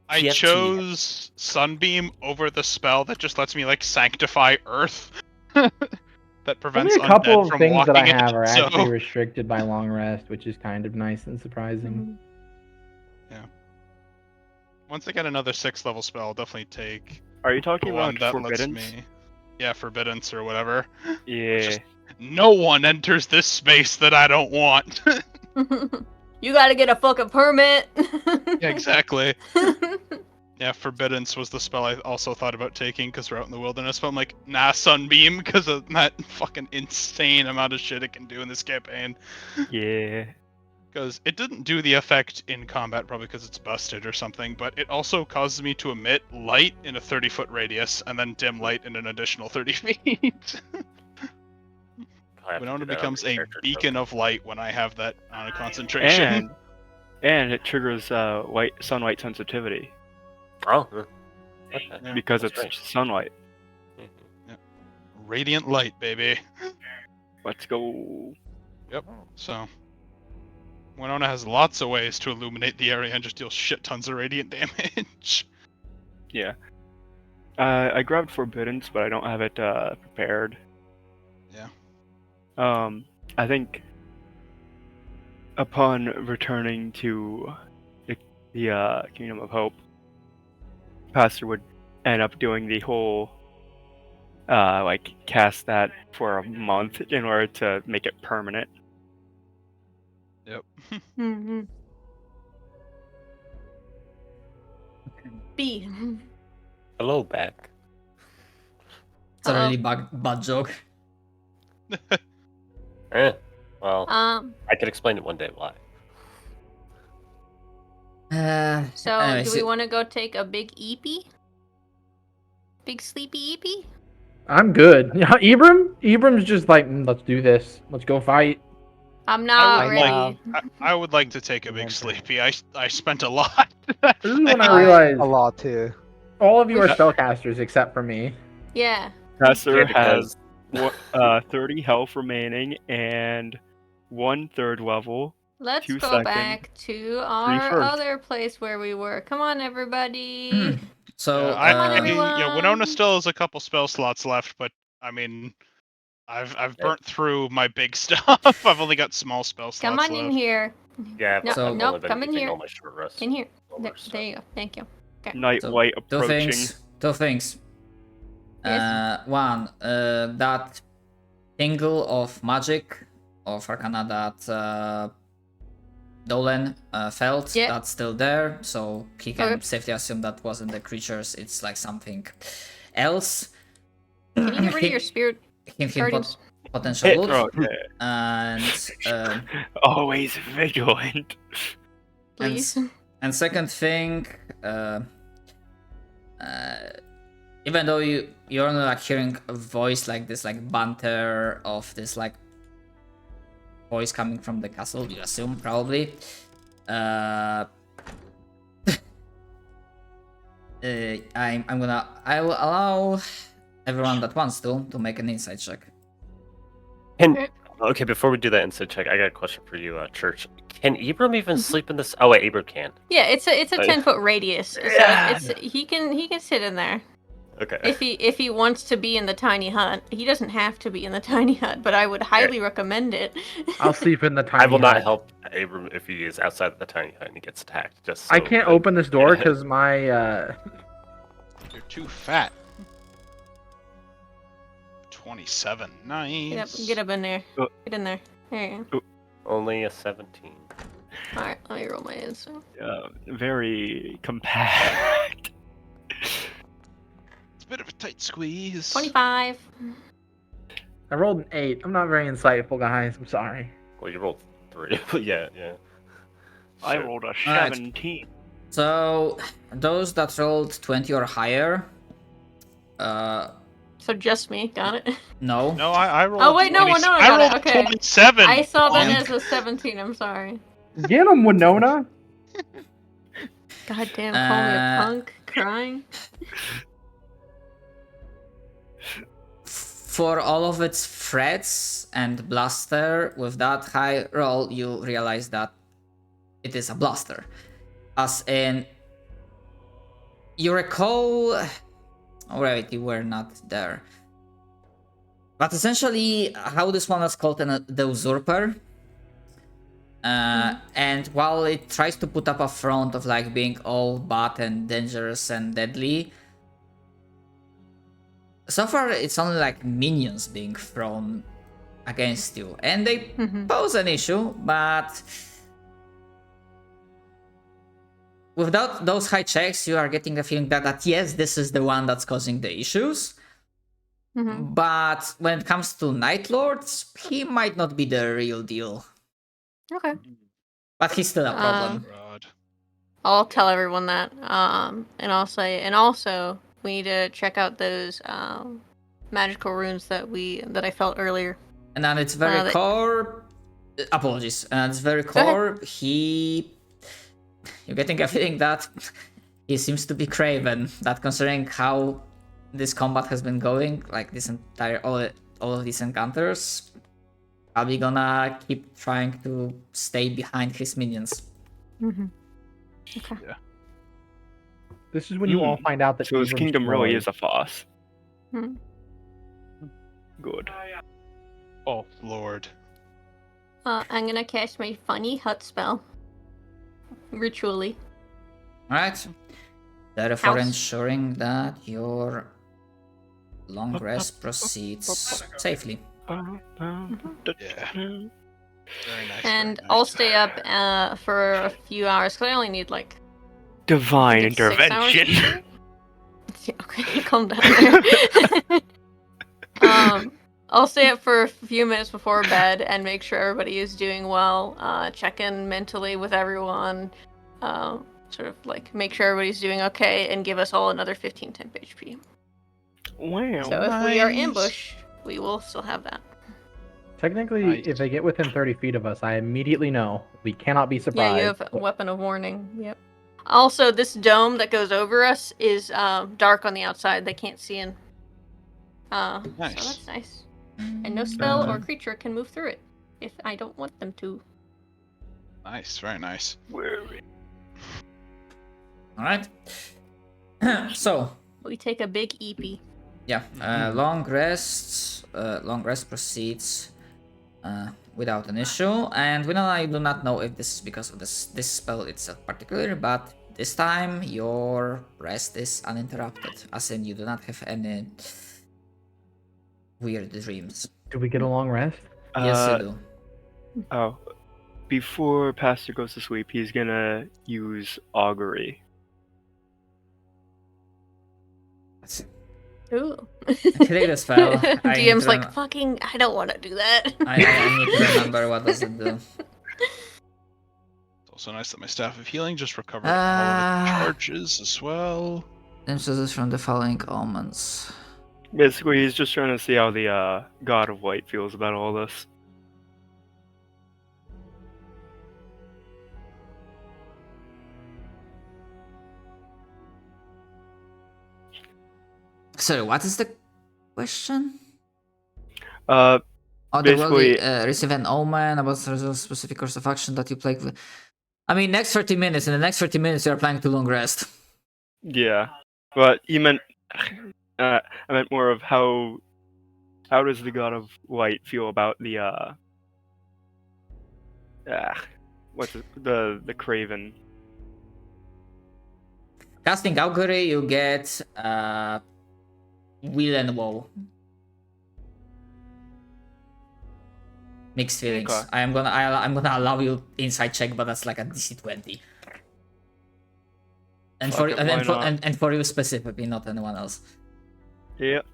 [SPEAKER 3] I
[SPEAKER 7] TFT.
[SPEAKER 3] chose Sunbeam over the spell that just lets me like sanctify Earth. That prevents
[SPEAKER 1] Only a couple
[SPEAKER 3] undead
[SPEAKER 1] of
[SPEAKER 3] from
[SPEAKER 1] things that I
[SPEAKER 3] walking
[SPEAKER 1] have
[SPEAKER 3] in,
[SPEAKER 1] are
[SPEAKER 3] so-
[SPEAKER 1] actually restricted by long rest, which is kind of nice and surprising.
[SPEAKER 3] Once I get another 6th level spell, I'll definitely take
[SPEAKER 5] Are you
[SPEAKER 3] the
[SPEAKER 5] talking
[SPEAKER 3] one
[SPEAKER 5] about
[SPEAKER 3] that lets
[SPEAKER 5] Forbiddance?
[SPEAKER 3] me. Yeah, Forbiddance or whatever.
[SPEAKER 5] Yeah.
[SPEAKER 3] Just- No one enters this space that I don't want.
[SPEAKER 2] You gotta get a fucking permit.
[SPEAKER 3] Yeah, exactly. Yeah, Forbiddance was the spell I also thought about taking because we're out in the wilderness, but I'm like, nah, Sunbeam, because of that fucking insane amount of shit it can do in this campaign.
[SPEAKER 5] Yeah.
[SPEAKER 3] Because it didn't do the effect in combat, probably because it's busted or something, but it also causes me to emit light in a 30-foot radius, and then dim light in an additional 30 feet. Winona becomes a beacon of light when I have that on a concentration.
[SPEAKER 5] And it triggers sunlight sensitivity
[SPEAKER 7] Oh. Okay.
[SPEAKER 3] Yeah,
[SPEAKER 5] because
[SPEAKER 7] that's
[SPEAKER 5] it's
[SPEAKER 7] right.
[SPEAKER 5] sunlight.
[SPEAKER 3] Radiant light, baby.
[SPEAKER 5] Let's go.
[SPEAKER 3] So, Winona has lots of ways to illuminate the area and just deal shit tons of radiant damage.
[SPEAKER 5] Yeah. I grabbed Forbiddance, but I don't have it prepared.
[SPEAKER 3] Yeah.
[SPEAKER 5] I think upon returning to the Kingdom of Hope, Pastor would end up doing the whole cast that for a month in order to make it permanent.
[SPEAKER 3] Yep.
[SPEAKER 2] Mhm. B.
[SPEAKER 7] Hello, back.
[SPEAKER 4] It's a really bad joke.
[SPEAKER 7] Well, I could explain it one day why.
[SPEAKER 2] So
[SPEAKER 4] Anyway,
[SPEAKER 2] do we want to go take a big eepee? Big sleepy eepee?
[SPEAKER 1] I'm good. Yeah, Ibram's just like, let's do this. Let's go fight.
[SPEAKER 2] I'm not
[SPEAKER 3] would
[SPEAKER 2] ready.
[SPEAKER 3] I would like to take a big sleepy. I spent a lot.
[SPEAKER 1] This is when I realized
[SPEAKER 6] A lot too.
[SPEAKER 1] all of you are spellcasters except for me.
[SPEAKER 2] Yeah.
[SPEAKER 5] Pastor
[SPEAKER 7] Yeah, because-
[SPEAKER 5] has 30 health remaining and 1/3 level.
[SPEAKER 2] Let's
[SPEAKER 5] 2
[SPEAKER 2] go
[SPEAKER 5] second,
[SPEAKER 2] back to our
[SPEAKER 5] first.
[SPEAKER 2] other place where we were. Come on, everybody.
[SPEAKER 4] So,
[SPEAKER 3] Winona still has a couple spell slots left, but I mean, I've burnt through my big stuff. I've only got small spell slots
[SPEAKER 2] Come on
[SPEAKER 3] left.
[SPEAKER 2] in here.
[SPEAKER 7] Yeah,
[SPEAKER 2] No,
[SPEAKER 7] I've only
[SPEAKER 2] nope,
[SPEAKER 7] been
[SPEAKER 2] come in
[SPEAKER 7] using
[SPEAKER 2] here.
[SPEAKER 7] all my short rests.
[SPEAKER 2] In here.
[SPEAKER 7] Over,
[SPEAKER 2] There,
[SPEAKER 7] so-
[SPEAKER 2] there you go. Thank you.
[SPEAKER 5] Night
[SPEAKER 4] So,
[SPEAKER 5] light
[SPEAKER 4] two
[SPEAKER 5] approaching.
[SPEAKER 4] things.
[SPEAKER 2] Yes.
[SPEAKER 4] One, that tingle of magic of Arcana that Dolan felt,
[SPEAKER 2] Yeah.
[SPEAKER 4] that's still there, so he can
[SPEAKER 2] Okay.
[SPEAKER 4] safely assume that wasn't the creatures, it's like something else.
[SPEAKER 2] Can you get rid of your spirit
[SPEAKER 4] Hint,
[SPEAKER 2] guardians?
[SPEAKER 4] potential loot.
[SPEAKER 5] Okay.
[SPEAKER 4] And
[SPEAKER 5] Always vigilant.
[SPEAKER 2] Please.
[SPEAKER 4] and second thing, even though you're only like hearing a voice like this, like banter of this like voice coming from the castle, you assume probably. I will allow everyone that wants to make an insight check.
[SPEAKER 7] Okay, before we do that insight check, I got a question for you, Church. Can Ibram even sleep in this? Oh wait, Ibram can.
[SPEAKER 2] Yeah, it's a 10-foot radius. So
[SPEAKER 7] Yeah.
[SPEAKER 2] he can sit in there.
[SPEAKER 7] Okay.
[SPEAKER 2] If he wants to be in the tiny hut. He doesn't have to be in the tiny hut, but I would highly recommend it.
[SPEAKER 1] I'll sleep in the tiny
[SPEAKER 7] I will not
[SPEAKER 1] hut.
[SPEAKER 7] help Abram if he is outside of the tiny hut and he gets attacked. Just so
[SPEAKER 1] I can't
[SPEAKER 7] that-
[SPEAKER 1] open this door because my
[SPEAKER 3] You're too fat. 27. Nice.
[SPEAKER 2] Get up in there.
[SPEAKER 5] Oh.
[SPEAKER 2] Get in there. There you go.
[SPEAKER 7] Only a 17.
[SPEAKER 2] Alright, let me roll my answer.
[SPEAKER 5] Very compact.
[SPEAKER 3] It's a bit of a tight squeeze.
[SPEAKER 2] 25.
[SPEAKER 1] I rolled an 8. I'm not very insightful, guys. I'm sorry.
[SPEAKER 7] Well, you rolled 3. yeah.
[SPEAKER 5] I
[SPEAKER 7] Sure.
[SPEAKER 5] rolled a
[SPEAKER 4] Alright.
[SPEAKER 5] 17.
[SPEAKER 4] So those that rolled 20 or higher,
[SPEAKER 2] So just me, got it.
[SPEAKER 4] No.
[SPEAKER 3] No, I rolled.
[SPEAKER 2] Oh wait, no,
[SPEAKER 3] 20
[SPEAKER 2] no,
[SPEAKER 3] I
[SPEAKER 2] got
[SPEAKER 3] rolled
[SPEAKER 2] it. Okay.
[SPEAKER 3] 27.
[SPEAKER 2] I saw that
[SPEAKER 4] Yeah.
[SPEAKER 2] as a 17. I'm sorry.
[SPEAKER 1] Get him, Winona.
[SPEAKER 2] God damn, call me a
[SPEAKER 4] Uh,
[SPEAKER 2] punk, crying.
[SPEAKER 4] For all of its threats and blaster, with that high roll, you realize that it is a blaster. As in, you recall. Alright, you were not there. But essentially, how this one is called the Usurper. And while it tries to put up a front of like being all bad and dangerous and deadly, so far it's only like minions being thrown against you, and they pose an issue, but without those high checks, you are getting the feeling that yes, this is the one that's causing the issues. But when it comes to Night Lords, he might not be the real deal.
[SPEAKER 2] Okay.
[SPEAKER 4] But he's still a problem.
[SPEAKER 3] God.
[SPEAKER 2] I'll tell everyone that. And I'll say, and also we need to check out those magical runes that I felt earlier.
[SPEAKER 4] And at its very core, apologies. And at its very core, you're getting a feeling that he seems to be craven. That considering how this combat has been going, like this entire all of these encounters, probably gonna keep trying to stay behind his minions.
[SPEAKER 2] Okay.
[SPEAKER 3] Yeah.
[SPEAKER 1] This is when you all find out that
[SPEAKER 5] So his
[SPEAKER 1] Abram's
[SPEAKER 5] kingdom really
[SPEAKER 1] glory-
[SPEAKER 5] is a farce.
[SPEAKER 2] Hmm.
[SPEAKER 5] Good.
[SPEAKER 3] Oh Lord.
[SPEAKER 2] I'm gonna cast my funny hut spell. Ritually.
[SPEAKER 4] Alright. Therefore
[SPEAKER 2] House.
[SPEAKER 4] ensuring that your long rest proceeds safely.
[SPEAKER 3] Yeah. Very nice.
[SPEAKER 2] And
[SPEAKER 3] very
[SPEAKER 2] I'll
[SPEAKER 3] nice.
[SPEAKER 2] stay up for a few hours, because I only need like
[SPEAKER 5] Divine
[SPEAKER 2] 6 hours
[SPEAKER 5] intervention.
[SPEAKER 2] to sleep. Yeah, okay, calm down there. I'll stay up for a few minutes before bed and make sure everybody is doing well. Check in mentally with everyone. Sort of like make sure everybody's doing okay, and give us all another 15 temp HP.
[SPEAKER 5] Wow.
[SPEAKER 2] So if we are
[SPEAKER 3] Nice.
[SPEAKER 2] ambushed, we will still have that.
[SPEAKER 1] Technically,
[SPEAKER 3] Nice.
[SPEAKER 1] if they get within 30 feet of us, I immediately know we cannot be surprised.
[SPEAKER 2] Yeah, you have a weapon of warning. Yep. Also, this dome that goes over us is dark on the outside. They can't see in. So
[SPEAKER 3] Nice.
[SPEAKER 2] that's nice. And no spell or creature can move through it if I don't want them to.
[SPEAKER 3] Nice. Very nice.
[SPEAKER 4] Alright. So,
[SPEAKER 2] We take a big EP.
[SPEAKER 4] yeah, long rest proceeds without an issue, and I do not know if this is because of this spell itself particularly, but this time your rest is uninterrupted, as in you do not have any weird dreams.
[SPEAKER 1] Do we get a long rest?
[SPEAKER 4] Yes, you do.
[SPEAKER 5] Oh. Before Pastor goes to sleep, he's gonna use augury.
[SPEAKER 2] Ooh.
[SPEAKER 4] Take the spell. I need
[SPEAKER 2] DM's
[SPEAKER 4] to
[SPEAKER 2] like, fucking, I don't want to do that.
[SPEAKER 4] I need to remember what does it do.
[SPEAKER 3] It's also nice that my staff of healing just recovered all of its charges as well.
[SPEAKER 4] Emphasis from the following omens.
[SPEAKER 5] Basically, he's just trying to see how the God of Light feels about all this.
[SPEAKER 4] Sorry, what is the question?
[SPEAKER 5] Uh,
[SPEAKER 4] Oh, they will
[SPEAKER 5] Basically-
[SPEAKER 4] receive an omen about a specific course of action that you plague with. I mean, next 30 minutes. In the next 30 minutes, you are planning to long rest.
[SPEAKER 5] yeah. But you meant... I meant more of how does the God of Light feel about the, what's it, the Craven?
[SPEAKER 4] Casting augury, you get will and woe. Mixed feelings.
[SPEAKER 5] Okay.
[SPEAKER 4] I'm gonna allow you insight check, but that's like a DC 20. And
[SPEAKER 5] Fuck
[SPEAKER 4] for
[SPEAKER 5] it,
[SPEAKER 4] and,
[SPEAKER 5] why
[SPEAKER 4] and, for,
[SPEAKER 5] not?
[SPEAKER 4] and for you specifically, not anyone else.
[SPEAKER 5] Yep.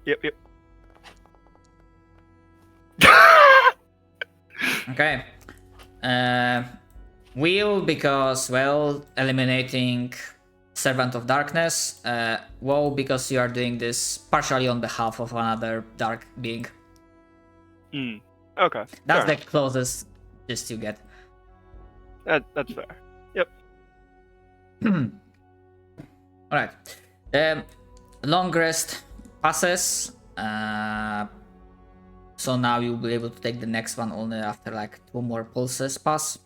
[SPEAKER 4] Okay. Will, because, well, eliminating Servant of Darkness. Woe, because you are doing this partially on behalf of another dark being.
[SPEAKER 5] Okay.
[SPEAKER 4] That's
[SPEAKER 5] fair
[SPEAKER 4] the closest gist you get.
[SPEAKER 5] That's fair. Yep.
[SPEAKER 4] Alright. The long rest passes. So now you'll be able to take the next one only after like 2 more pulses pass.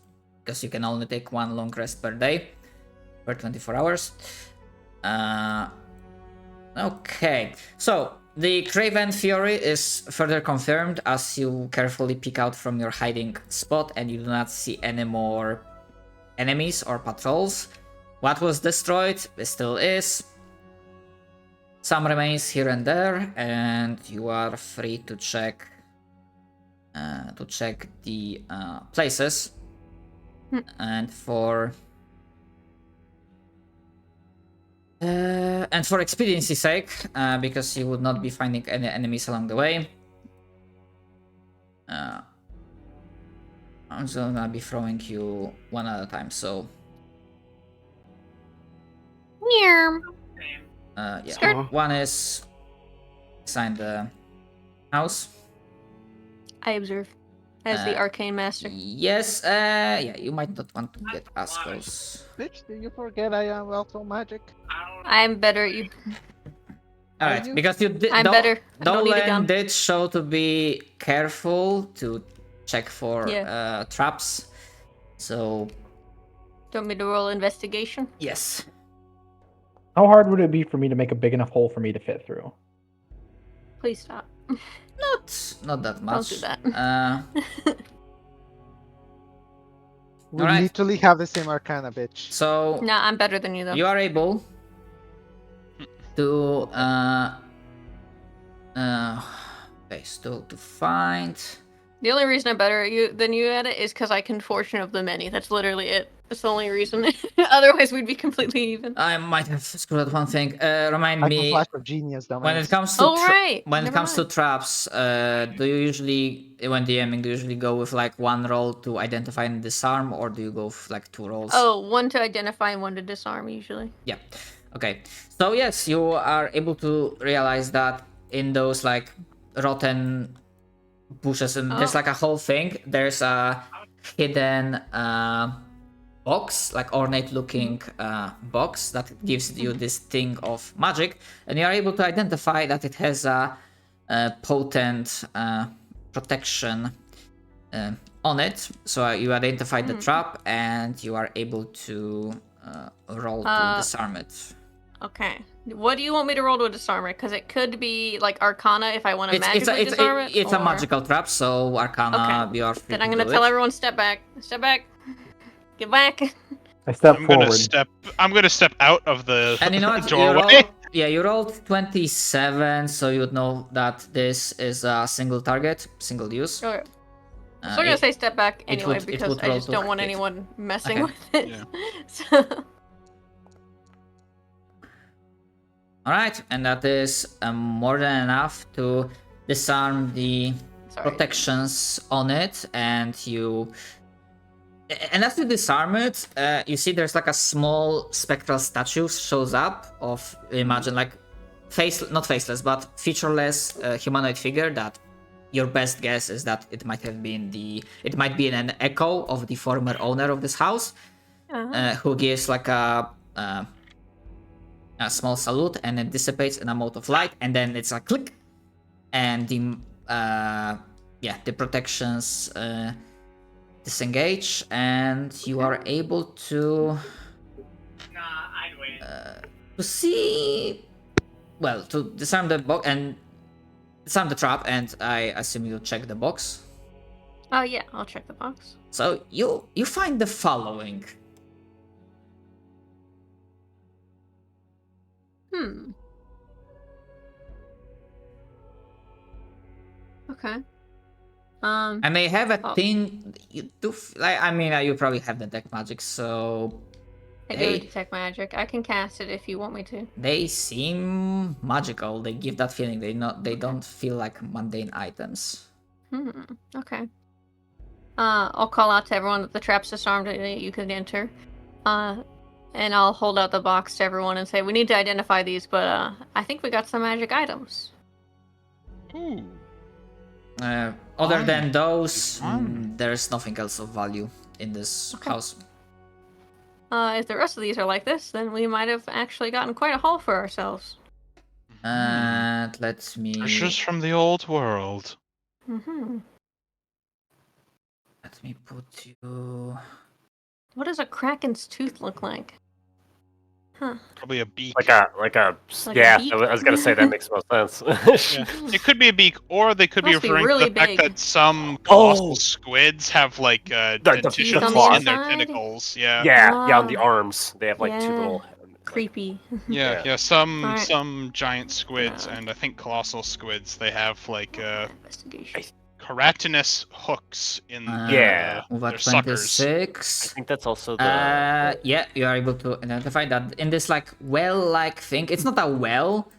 [SPEAKER 4] Because you can only take 1 long rest per day. Per 24 hours. Okay. So the Craven Fury is further confirmed as you carefully peek out from your hiding spot and you do not see any more enemies or patrols. What was destroyed still is. Some remains here and there, and you are free to check the places. And for expediency's sake, because you would not be finding any enemies along the way, I'm just gonna be throwing you one at a time. So,
[SPEAKER 2] Yeah.
[SPEAKER 4] yeah,
[SPEAKER 2] Skirt.
[SPEAKER 4] one is inside the house.
[SPEAKER 2] I observe. As the arcane master.
[SPEAKER 4] Yes, yeah, you might not want to get as close.
[SPEAKER 6] Bitch, do you forget I am also magic?
[SPEAKER 2] I'm better at you.
[SPEAKER 4] Alright, because you did.
[SPEAKER 2] I'm better. I don't need a
[SPEAKER 4] Dolan
[SPEAKER 2] gun.
[SPEAKER 4] did show to be careful to check for traps. So,
[SPEAKER 2] Do you want me to roll investigation?
[SPEAKER 4] yes.
[SPEAKER 1] How hard would it be for me to make a big enough hole for me to fit through?
[SPEAKER 2] Please stop.
[SPEAKER 4] Not that much.
[SPEAKER 2] do that.
[SPEAKER 6] We
[SPEAKER 4] Alright.
[SPEAKER 6] literally have the same arcana, bitch.
[SPEAKER 4] So,
[SPEAKER 2] No, I'm better than you though.
[SPEAKER 4] you are able to okay, still to find.
[SPEAKER 2] The only reason I'm better at you than you at it is because I can fortune of the many. That's literally it. That's the only reason. Otherwise, we'd be completely even.
[SPEAKER 4] I might have screwed up one thing. Remind
[SPEAKER 6] I can
[SPEAKER 4] me
[SPEAKER 6] flash of genius, dumbass.
[SPEAKER 4] when it comes to
[SPEAKER 2] Oh, right.
[SPEAKER 4] when it
[SPEAKER 2] Never
[SPEAKER 4] comes to
[SPEAKER 2] mind.
[SPEAKER 4] traps. Do you usually, when DMing, do you usually go with like 1 roll to identify and disarm, or do you go with like 2 rolls?
[SPEAKER 2] Oh, 1 to identify and 1 to disarm usually.
[SPEAKER 4] Yeah. Okay. So yes, you are able to realize that in those like rotten bushes and there's like a whole thing. There's a hidden box, like ornate looking box that gives you this thing of magic, and you are able to identify that it has a potent protection on it. So you identify the trap and you are able to roll to disarm it.
[SPEAKER 2] Okay. What do you want me to roll to disarm it? Because it could be like Arcana if I want to magically disarm it.
[SPEAKER 4] It's a
[SPEAKER 2] or-
[SPEAKER 4] magical trap, so Arcana,
[SPEAKER 2] Okay.
[SPEAKER 4] you are free
[SPEAKER 2] Then I'm
[SPEAKER 4] to
[SPEAKER 2] gonna
[SPEAKER 4] do
[SPEAKER 2] tell
[SPEAKER 4] it.
[SPEAKER 2] everyone step back. Step back. Get back.
[SPEAKER 1] I step
[SPEAKER 3] I'm
[SPEAKER 1] forward.
[SPEAKER 3] gonna step out of the
[SPEAKER 4] And you know what?
[SPEAKER 3] doorway.
[SPEAKER 4] You rolled 27, so you would know that this is a single target, single use.
[SPEAKER 2] Sure. I'm still gonna say step back
[SPEAKER 4] it
[SPEAKER 2] anyway
[SPEAKER 4] would
[SPEAKER 2] because I
[SPEAKER 4] roll
[SPEAKER 2] just
[SPEAKER 4] to
[SPEAKER 2] don't want
[SPEAKER 4] hit.
[SPEAKER 2] anyone messing
[SPEAKER 4] Okay.
[SPEAKER 2] with it.
[SPEAKER 3] Yeah.
[SPEAKER 2] So,
[SPEAKER 4] Alright, and that is more than enough to disarm the
[SPEAKER 2] sorry.
[SPEAKER 4] protections on it, and you. And as you disarm it, you see there's like a small spectral statue shows up of, imagine like not faceless, but featureless humanoid figure that your best guess is that it might be an echo of the former owner of this house, who gives like a small salute, and it dissipates in a mode of light, and then it's a click, and the protections disengage, and you are able to see, well, to disarm the box and disarm the trap, and I assume you check the box.
[SPEAKER 2] Oh yeah, I'll check the box.
[SPEAKER 4] So you find the following.
[SPEAKER 2] Okay.
[SPEAKER 4] And they have a thing. You do. You probably have the deck magic, so
[SPEAKER 2] I do detect magic. I can cast it if you want me to.
[SPEAKER 4] they seem magical. They give that feeling. They don't feel like mundane items.
[SPEAKER 2] Okay. I'll call out to everyone that the trap's disarmed and you can enter. And I'll hold out the box to everyone and say, we need to identify these, but I think we got some magic items.
[SPEAKER 3] Ooh.
[SPEAKER 4] Other
[SPEAKER 3] Fine.
[SPEAKER 4] than those,
[SPEAKER 3] Fine.
[SPEAKER 4] there's nothing else of value in this house.
[SPEAKER 2] If the rest of these are like this, then we might have actually gotten quite a haul for ourselves.
[SPEAKER 4] And let me
[SPEAKER 3] Treasures from the old world.
[SPEAKER 2] Mm-hmm.
[SPEAKER 4] let me put you.
[SPEAKER 2] What does a kraken's tooth look like? Huh.
[SPEAKER 3] Probably a beak.
[SPEAKER 7] Like a
[SPEAKER 2] Like a
[SPEAKER 7] yeah.
[SPEAKER 2] beak?
[SPEAKER 7] I was gonna say that makes most sense.
[SPEAKER 3] Yeah. It could be a beak, or they could be
[SPEAKER 2] Must be
[SPEAKER 3] referring
[SPEAKER 2] really
[SPEAKER 3] to the fact
[SPEAKER 2] big.
[SPEAKER 3] that some colossal
[SPEAKER 7] Oh!
[SPEAKER 3] squids have like
[SPEAKER 7] The
[SPEAKER 3] dentition
[SPEAKER 2] teeth on
[SPEAKER 7] the
[SPEAKER 3] in their
[SPEAKER 2] inside?
[SPEAKER 3] tentacles. Yeah.
[SPEAKER 7] yeah, on the arms they have like two
[SPEAKER 2] Yeah.
[SPEAKER 7] little.
[SPEAKER 2] Creepy.
[SPEAKER 3] Yeah,
[SPEAKER 7] Yeah.
[SPEAKER 3] some
[SPEAKER 2] Alright.
[SPEAKER 3] giant squids,
[SPEAKER 2] Uh,
[SPEAKER 3] and I think colossal squids. They have like
[SPEAKER 2] Investigation.
[SPEAKER 3] keratinous hooks in
[SPEAKER 7] Yeah.
[SPEAKER 4] Move
[SPEAKER 3] their
[SPEAKER 4] at
[SPEAKER 3] suckers.
[SPEAKER 4] 26.
[SPEAKER 7] I think that's also the.
[SPEAKER 4] Yeah, you are able to identify that in this like well-like thing. It's not a well,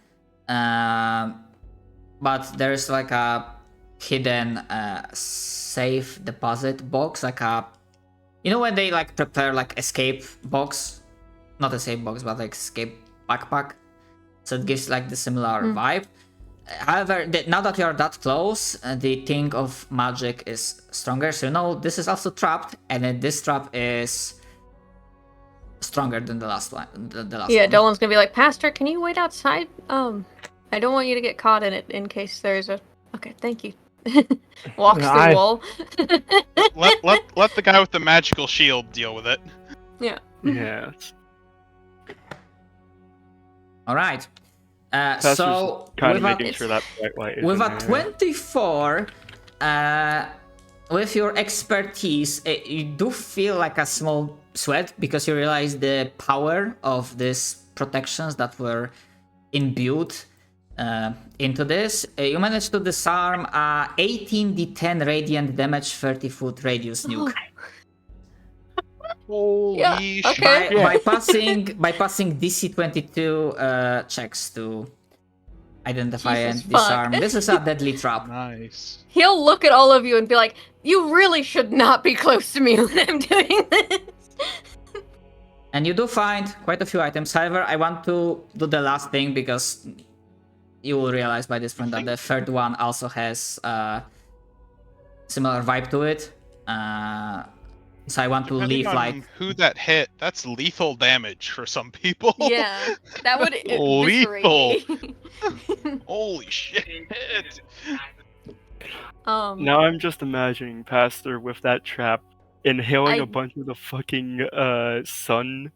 [SPEAKER 4] but there's like a hidden safe deposit box, like a, you know when they like prepare like escape box, not escape box, but like escape backpack. So it gives like the similar vibe. However, now that you are that close, the thing of magic is stronger. So you know this is also trapped, and then this trap is stronger than the last one. The last
[SPEAKER 2] Yeah,
[SPEAKER 4] one.
[SPEAKER 2] Dolan's gonna be like, Pastor, can you wait outside? I don't want you to get caught in it in case there's a. Okay, thank you. Walks
[SPEAKER 1] No,
[SPEAKER 2] through
[SPEAKER 1] I-
[SPEAKER 2] wall.
[SPEAKER 3] let the guy with the magical shield deal with it.
[SPEAKER 2] Yeah.
[SPEAKER 5] Yeah.
[SPEAKER 4] All right.
[SPEAKER 5] Pastor's
[SPEAKER 4] So
[SPEAKER 5] kind
[SPEAKER 4] with
[SPEAKER 5] of
[SPEAKER 4] a,
[SPEAKER 5] making sure that bright light is
[SPEAKER 4] with
[SPEAKER 5] in
[SPEAKER 4] a
[SPEAKER 5] there.
[SPEAKER 4] 24, with your expertise, you do feel like a small sweat because you realize the power of these protections that were imbued into this. You managed to disarm a 18d10 radiant damage 30-foot radius nuke.
[SPEAKER 3] Holy
[SPEAKER 2] Yeah,
[SPEAKER 3] shit.
[SPEAKER 2] okay.
[SPEAKER 4] By passing DC 22 checks to identify
[SPEAKER 2] Jesus
[SPEAKER 4] and
[SPEAKER 2] fuck.
[SPEAKER 4] disarm. This is a deadly trap.
[SPEAKER 3] Nice.
[SPEAKER 2] He'll look at all of you and be like, you really should not be close to me when I'm doing this.
[SPEAKER 4] And you do find quite a few items. However, I want to do the last thing because you will realize by this point that the third one also has a similar vibe to it. So I want to
[SPEAKER 3] Depending
[SPEAKER 4] leave
[SPEAKER 3] on
[SPEAKER 4] like
[SPEAKER 3] who that hit, that's lethal damage for some people.
[SPEAKER 2] Yeah, that would
[SPEAKER 3] Lethal.
[SPEAKER 2] eviscerate me.
[SPEAKER 3] Holy shit.
[SPEAKER 5] Now I'm just imagining Pastor with that trap, inhaling
[SPEAKER 2] I-
[SPEAKER 5] a bunch of the fucking sun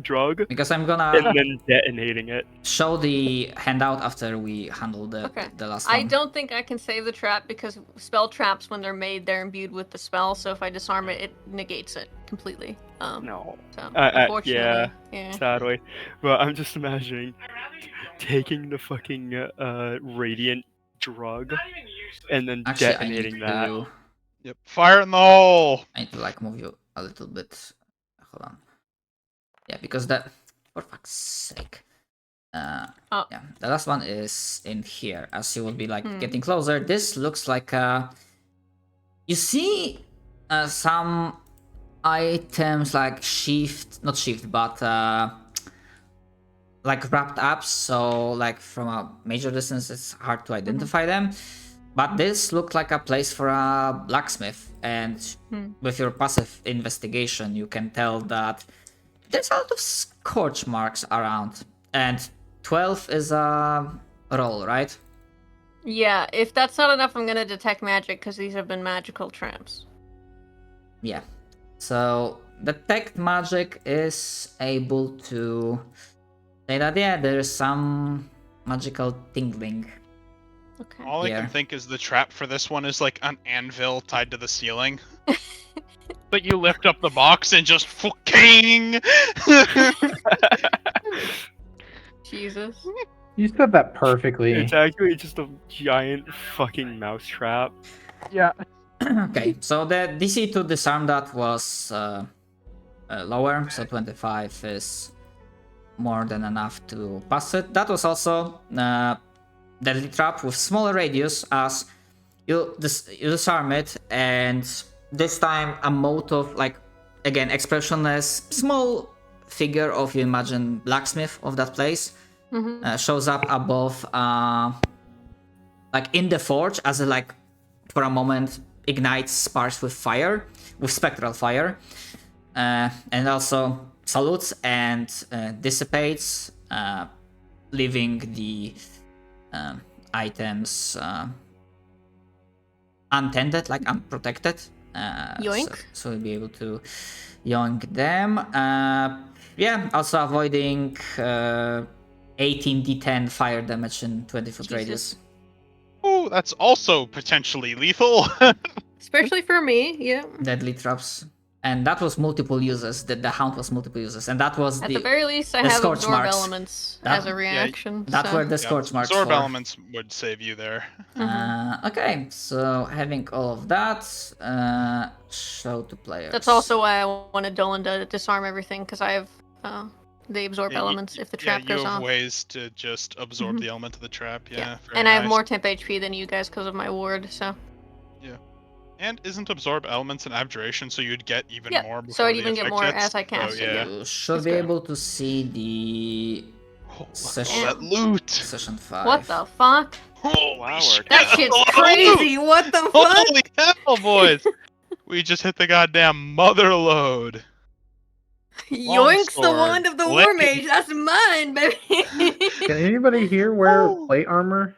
[SPEAKER 5] drug,
[SPEAKER 4] because I'm gonna
[SPEAKER 5] and then detonating it.
[SPEAKER 4] show the handout after we handle the
[SPEAKER 2] Okay.
[SPEAKER 4] the last one.
[SPEAKER 2] I don't think I can save the trap because spell traps, when they're made, they're imbued with the spell. So if I disarm it, it negates it completely.
[SPEAKER 5] No,
[SPEAKER 2] So
[SPEAKER 5] yeah,
[SPEAKER 2] unfortunately, yeah.
[SPEAKER 5] sadly. But I'm just imagining taking the fucking radiant drug and then
[SPEAKER 4] Actually, I
[SPEAKER 5] detonating
[SPEAKER 4] need
[SPEAKER 5] that.
[SPEAKER 4] to
[SPEAKER 3] Yep. Fire in the hole.
[SPEAKER 4] I need to like move you a little bit. Hold on. Yeah, because that, for fuck's sake.
[SPEAKER 2] Oh.
[SPEAKER 4] Yeah, the last one is in here. As you will be like
[SPEAKER 2] Hmm.
[SPEAKER 4] getting closer, this looks like you see some items like not shift, but like wrapped up. So like from a major distance, it's hard to identify them. But this looked like a place for a blacksmith, and with your passive investigation, you can tell that there's a lot of scorch marks around, and 12 is a roll, right?
[SPEAKER 2] Yeah, if that's not enough, I'm gonna detect magic because these have been magical traps.
[SPEAKER 4] Yeah. So detect magic is able to say that yeah, there's some magical tingling.
[SPEAKER 2] Okay.
[SPEAKER 3] All I
[SPEAKER 4] Yeah.
[SPEAKER 3] can think is the trap for this one is like an anvil tied to the ceiling. But you lift up the box and just fucking.
[SPEAKER 2] Jesus.
[SPEAKER 1] You said that perfectly.
[SPEAKER 5] It's actually just a giant fucking mouse trap.
[SPEAKER 1] Yeah.
[SPEAKER 4] Okay, so the DC to disarm that was lower, so 25 is more than enough to pass it. That was also deadly trap with smaller radius, as you disarm it, and this time a mode of like again expressionless small figure of, you imagine, blacksmith of that place shows up above, like in the forge, as a, like, for a moment ignites sparks with fire, with spectral fire, and also salutes and dissipates, leaving the items untended, like unprotected.
[SPEAKER 2] Yoink.
[SPEAKER 4] So we'll be able to yoink them. Yeah, also avoiding 18d10 fire damage in 20-foot radius.
[SPEAKER 3] Oh, that's also potentially lethal.
[SPEAKER 2] Especially for me, yeah.
[SPEAKER 4] Deadly traps. And that was multiple uses. The hound was multiple uses. And that was
[SPEAKER 2] At the very least, I
[SPEAKER 4] the
[SPEAKER 2] have
[SPEAKER 4] scorch
[SPEAKER 2] absorb
[SPEAKER 4] marks.
[SPEAKER 2] elements
[SPEAKER 4] That-
[SPEAKER 2] as a reaction.
[SPEAKER 4] that
[SPEAKER 2] so.
[SPEAKER 4] were the scorch marks
[SPEAKER 3] Absorb
[SPEAKER 4] for.
[SPEAKER 3] elements would save you there.
[SPEAKER 4] Okay, so having all of that, show to players.
[SPEAKER 2] That's also why I wanted Dolan to disarm everything, because I have the absorb elements if the trap
[SPEAKER 3] you
[SPEAKER 2] goes
[SPEAKER 3] have
[SPEAKER 2] off.
[SPEAKER 3] ways to just absorb the element of the trap. Yeah. very
[SPEAKER 2] And I have
[SPEAKER 3] nice.
[SPEAKER 2] more temp HP than you guys because of my ward, so.
[SPEAKER 3] And isn't absorb elements an abjuration, so you'd get even
[SPEAKER 2] Yeah,
[SPEAKER 3] more before
[SPEAKER 2] so I'd
[SPEAKER 3] the
[SPEAKER 2] even get
[SPEAKER 3] effect
[SPEAKER 2] more
[SPEAKER 3] hits?
[SPEAKER 2] as I cast
[SPEAKER 3] So,
[SPEAKER 2] it,
[SPEAKER 3] yeah.
[SPEAKER 4] You should
[SPEAKER 2] That's
[SPEAKER 4] be
[SPEAKER 2] good.
[SPEAKER 4] able to see the
[SPEAKER 3] Oh, look at all
[SPEAKER 4] Session.
[SPEAKER 3] that loot!
[SPEAKER 4] session 5.
[SPEAKER 2] What the fuck?
[SPEAKER 3] Holy
[SPEAKER 5] Wow,
[SPEAKER 3] shit!
[SPEAKER 2] That
[SPEAKER 3] that's
[SPEAKER 2] shit's
[SPEAKER 3] a lot of
[SPEAKER 2] crazy!
[SPEAKER 3] loot!
[SPEAKER 2] What the fuck?
[SPEAKER 3] Holy hell, boys! We just hit the goddamn mother load.
[SPEAKER 2] Yoinks the
[SPEAKER 3] Longsword,
[SPEAKER 2] wand of the war
[SPEAKER 3] licking.
[SPEAKER 2] mage! That's mine, baby!
[SPEAKER 1] Can anybody here wear
[SPEAKER 3] Oh.
[SPEAKER 1] plate armor?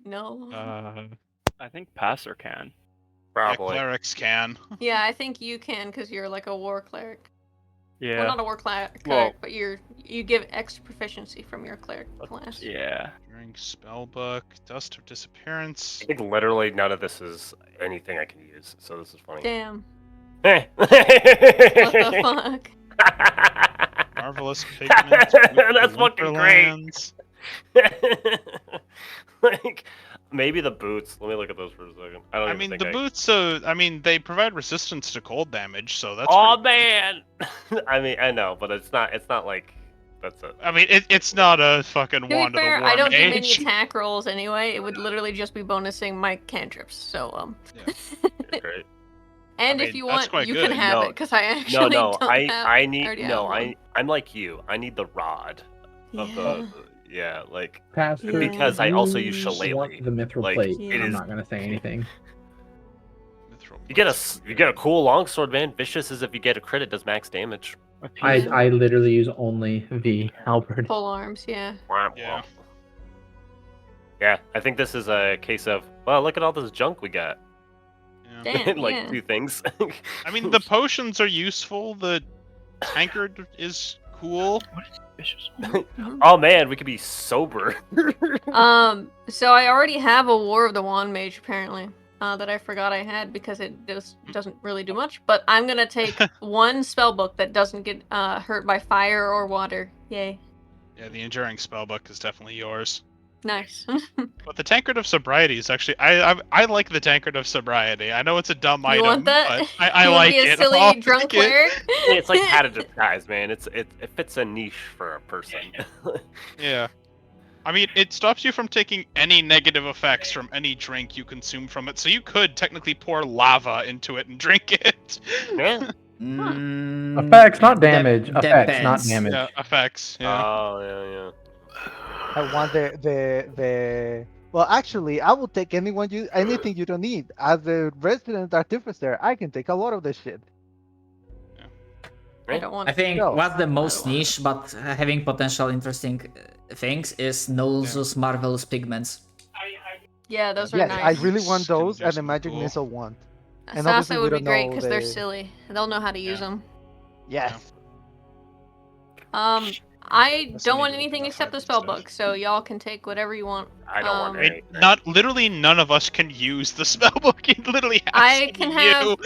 [SPEAKER 2] No.
[SPEAKER 5] I think Passer can.
[SPEAKER 3] Yeah,
[SPEAKER 7] Probably.
[SPEAKER 3] clerics can.
[SPEAKER 2] Yeah, I think you can because you're like a war cleric.
[SPEAKER 5] Yeah.
[SPEAKER 2] Well, not a war cleric,
[SPEAKER 5] Well-
[SPEAKER 2] but you give extra proficiency from your cleric class.
[SPEAKER 5] Yeah.
[SPEAKER 3] During spellbook, dust of disappearance.
[SPEAKER 7] I think literally none of this is anything I can use, so this is funny.
[SPEAKER 2] Damn.
[SPEAKER 7] what
[SPEAKER 2] What the fuck?
[SPEAKER 3] Marvelous pigment.
[SPEAKER 7] That's fucking great.
[SPEAKER 3] Winterlands.
[SPEAKER 7] Like, maybe the boots. Let me look at those for a second. I don't
[SPEAKER 3] I
[SPEAKER 7] even
[SPEAKER 3] mean,
[SPEAKER 7] think
[SPEAKER 3] the boots. So I mean, they provide resistance to cold damage. So that's.
[SPEAKER 7] Oh
[SPEAKER 3] pretty-
[SPEAKER 7] man! I mean, I know, but it's not. It's not like that's it.
[SPEAKER 3] I mean, it's not a fucking
[SPEAKER 2] To be
[SPEAKER 3] wand
[SPEAKER 2] fair,
[SPEAKER 3] of the war
[SPEAKER 2] I don't do many
[SPEAKER 3] mage.
[SPEAKER 2] attack rolls anyway. It would literally just be bonusing my cantrips. So
[SPEAKER 7] It's great.
[SPEAKER 2] and
[SPEAKER 3] I
[SPEAKER 2] if
[SPEAKER 3] mean,
[SPEAKER 2] you
[SPEAKER 3] that's
[SPEAKER 2] want,
[SPEAKER 3] quite
[SPEAKER 2] you
[SPEAKER 3] good.
[SPEAKER 2] can have
[SPEAKER 7] No.
[SPEAKER 2] it because I actually
[SPEAKER 7] No,
[SPEAKER 2] don't have.
[SPEAKER 7] I need
[SPEAKER 2] already have
[SPEAKER 7] no.
[SPEAKER 2] one.
[SPEAKER 7] I'm like you. I need the rod of the. Yeah, like
[SPEAKER 1] Pastor,
[SPEAKER 7] Because I also use
[SPEAKER 1] you
[SPEAKER 7] shillelagh.
[SPEAKER 1] want the mithril
[SPEAKER 7] Like,
[SPEAKER 1] plate.
[SPEAKER 2] it
[SPEAKER 1] I'm
[SPEAKER 7] is-
[SPEAKER 1] not gonna say anything.
[SPEAKER 7] you get a cool longsword, man. Vicious is if you get a crit, it does max damage.
[SPEAKER 1] I literally use only the halberd.
[SPEAKER 2] Full arms, yeah.
[SPEAKER 3] Yeah.
[SPEAKER 7] Yeah, I think this is a case of, well, look at all this junk we got.
[SPEAKER 3] Yeah.
[SPEAKER 2] Damn,
[SPEAKER 7] like
[SPEAKER 2] yeah.
[SPEAKER 7] 2 things.
[SPEAKER 3] I mean, the potions are useful. The tankard is cool.
[SPEAKER 7] Oh man, we could be sober.
[SPEAKER 2] So I already have a War of the Wand Mage apparently. That I forgot I had because it just doesn't really do much. But I'm gonna take one spellbook that doesn't get hurt by fire or water. Yay.
[SPEAKER 3] Yeah, the enduring spellbook is definitely yours.
[SPEAKER 2] Nice.
[SPEAKER 3] But the tankard of sobriety is actually I like the tankard of sobriety. I know it's a dumb
[SPEAKER 2] You
[SPEAKER 3] item,
[SPEAKER 2] want that?
[SPEAKER 3] but I
[SPEAKER 2] You wanna
[SPEAKER 3] like
[SPEAKER 2] be a
[SPEAKER 3] it.
[SPEAKER 2] silly
[SPEAKER 3] I'll
[SPEAKER 2] drunk
[SPEAKER 3] take it.
[SPEAKER 2] cleric?
[SPEAKER 7] It's like hat of disguise, man. It fits a niche for a person.
[SPEAKER 3] Yeah. I mean, it stops you from taking any negative effects from any drink you consume from it, so you could technically pour lava into it and drink it.
[SPEAKER 7] Yeah.
[SPEAKER 1] Effects, not damage. Effects, not
[SPEAKER 4] depends.
[SPEAKER 1] damage.
[SPEAKER 3] Yeah, effects. Yeah.
[SPEAKER 7] Oh yeah.
[SPEAKER 6] I want the. Well, actually, I will take anything you don't need. As a resident artificer, I can take a lot of this shit.
[SPEAKER 2] I don't want
[SPEAKER 4] I think
[SPEAKER 6] No.
[SPEAKER 4] what's the most
[SPEAKER 2] I don't
[SPEAKER 4] niche but having potential interesting things is Nozus Marvelous Pigments.
[SPEAKER 2] Yeah, those are
[SPEAKER 6] Yes,
[SPEAKER 2] nice.
[SPEAKER 6] I really want
[SPEAKER 3] Can
[SPEAKER 6] those
[SPEAKER 3] do
[SPEAKER 6] and the
[SPEAKER 3] some
[SPEAKER 6] magic
[SPEAKER 3] cool-
[SPEAKER 6] missile wand. and obviously
[SPEAKER 2] Assassin
[SPEAKER 6] we
[SPEAKER 2] would be
[SPEAKER 6] don't
[SPEAKER 2] great
[SPEAKER 6] know
[SPEAKER 2] because they're
[SPEAKER 6] the-
[SPEAKER 2] silly. They'll know how to use
[SPEAKER 6] Yeah.
[SPEAKER 2] them.
[SPEAKER 6] Yes.
[SPEAKER 2] I
[SPEAKER 3] That's
[SPEAKER 2] don't want
[SPEAKER 3] immediately
[SPEAKER 2] anything
[SPEAKER 3] gonna
[SPEAKER 2] except the
[SPEAKER 3] fight this
[SPEAKER 2] spell book, so y'all can take whatever you want.
[SPEAKER 7] I don't want
[SPEAKER 2] Um,
[SPEAKER 7] any.
[SPEAKER 3] Literally none of us can use the spellbook. It literally has
[SPEAKER 2] I
[SPEAKER 3] to
[SPEAKER 2] can
[SPEAKER 3] be
[SPEAKER 2] have-
[SPEAKER 3] you.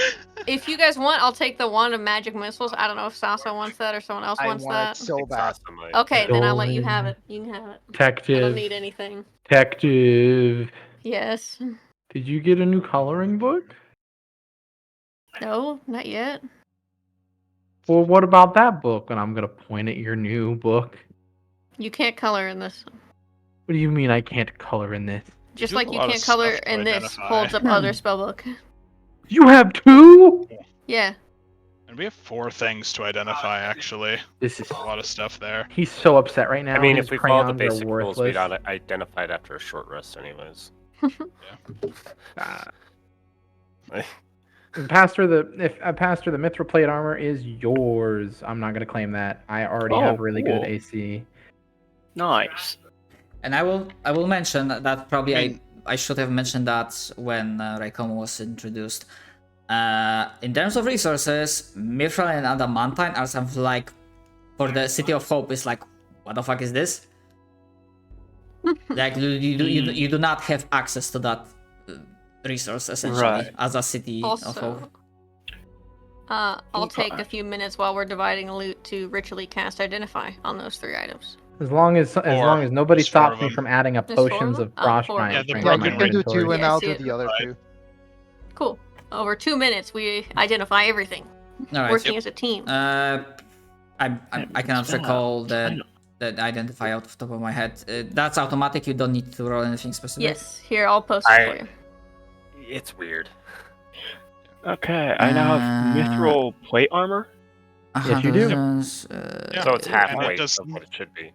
[SPEAKER 2] If you guys want, I'll take the wand of magic missiles. I don't know if Sasa wants that or someone else
[SPEAKER 6] I
[SPEAKER 2] wants
[SPEAKER 6] want it
[SPEAKER 2] that.
[SPEAKER 6] so bad.
[SPEAKER 7] Awesome, like-
[SPEAKER 2] Okay, then I'll let you
[SPEAKER 1] Dolan.
[SPEAKER 2] have it. You can have it. I don't
[SPEAKER 1] Detective.
[SPEAKER 2] need anything.
[SPEAKER 1] Detective.
[SPEAKER 2] Yes.
[SPEAKER 1] Did you get a new coloring book?
[SPEAKER 2] No, not yet.
[SPEAKER 1] Well, what about that book? And I'm gonna point at your new book.
[SPEAKER 2] You can't color in this.
[SPEAKER 1] What do you mean I can't color in this?
[SPEAKER 2] Just
[SPEAKER 3] do
[SPEAKER 2] like
[SPEAKER 3] have a
[SPEAKER 2] you
[SPEAKER 3] lot of
[SPEAKER 2] can't color
[SPEAKER 3] stuff to
[SPEAKER 2] in this.
[SPEAKER 3] identify.
[SPEAKER 2] Holds up other spellbook.
[SPEAKER 1] You have two?
[SPEAKER 2] Yeah.
[SPEAKER 3] And we have 4 things to identify, actually.
[SPEAKER 1] This is.
[SPEAKER 3] A lot of stuff there.
[SPEAKER 1] He's so upset right now.
[SPEAKER 7] I mean,
[SPEAKER 1] His
[SPEAKER 7] if we follow the
[SPEAKER 1] crayons are
[SPEAKER 7] basic rules, we'd
[SPEAKER 1] worthless.
[SPEAKER 7] identify it after a short rest, anyways.
[SPEAKER 1] Pastor, the mithril plate armor is yours. I'm not gonna claim that. I already have really good
[SPEAKER 5] cool.
[SPEAKER 1] AC.
[SPEAKER 5] Nice.
[SPEAKER 4] And I will mention that probably
[SPEAKER 3] I mean-
[SPEAKER 4] I should have mentioned that when Raikomo was introduced. In terms of resources, Mithril and Adamantine are something like, for the City of Hope, is like, what the fuck is this? Like you do not have access to that resource essentially
[SPEAKER 5] Right.
[SPEAKER 4] as a City of
[SPEAKER 2] Also,
[SPEAKER 4] Hope.
[SPEAKER 2] I'll take a few minutes while we're dividing loot to ritually cast Identify on those 3 items.
[SPEAKER 1] As long as nobody
[SPEAKER 3] There's 4
[SPEAKER 1] stops
[SPEAKER 3] of
[SPEAKER 1] me
[SPEAKER 3] them.
[SPEAKER 1] from adding up
[SPEAKER 2] There's 4 of
[SPEAKER 1] potions
[SPEAKER 2] them?
[SPEAKER 1] of
[SPEAKER 2] Oh,
[SPEAKER 1] frost
[SPEAKER 2] 4.
[SPEAKER 1] giant
[SPEAKER 3] Yeah, they're
[SPEAKER 1] strength
[SPEAKER 6] Yeah,
[SPEAKER 1] in my
[SPEAKER 6] you can do
[SPEAKER 1] inventory.
[SPEAKER 6] 2 and
[SPEAKER 2] Yeah, I
[SPEAKER 6] I'll
[SPEAKER 2] see
[SPEAKER 6] do
[SPEAKER 2] it.
[SPEAKER 6] the other 2.
[SPEAKER 2] Cool. Over 2 minutes, we identify everything,
[SPEAKER 4] All right.
[SPEAKER 2] working as a team.
[SPEAKER 4] I cannot
[SPEAKER 5] Spell.
[SPEAKER 4] recall the identify out of the top of my head. That's automatic. You don't need to roll anything specific.
[SPEAKER 2] Yes, here, I'll post it for you.
[SPEAKER 7] It's weird.
[SPEAKER 5] Okay, I now have mithril plate armor.
[SPEAKER 1] Yes, you do.
[SPEAKER 3] Yeah.
[SPEAKER 7] So it's half
[SPEAKER 3] and it
[SPEAKER 7] weight of
[SPEAKER 3] doesn't-
[SPEAKER 7] what it should be.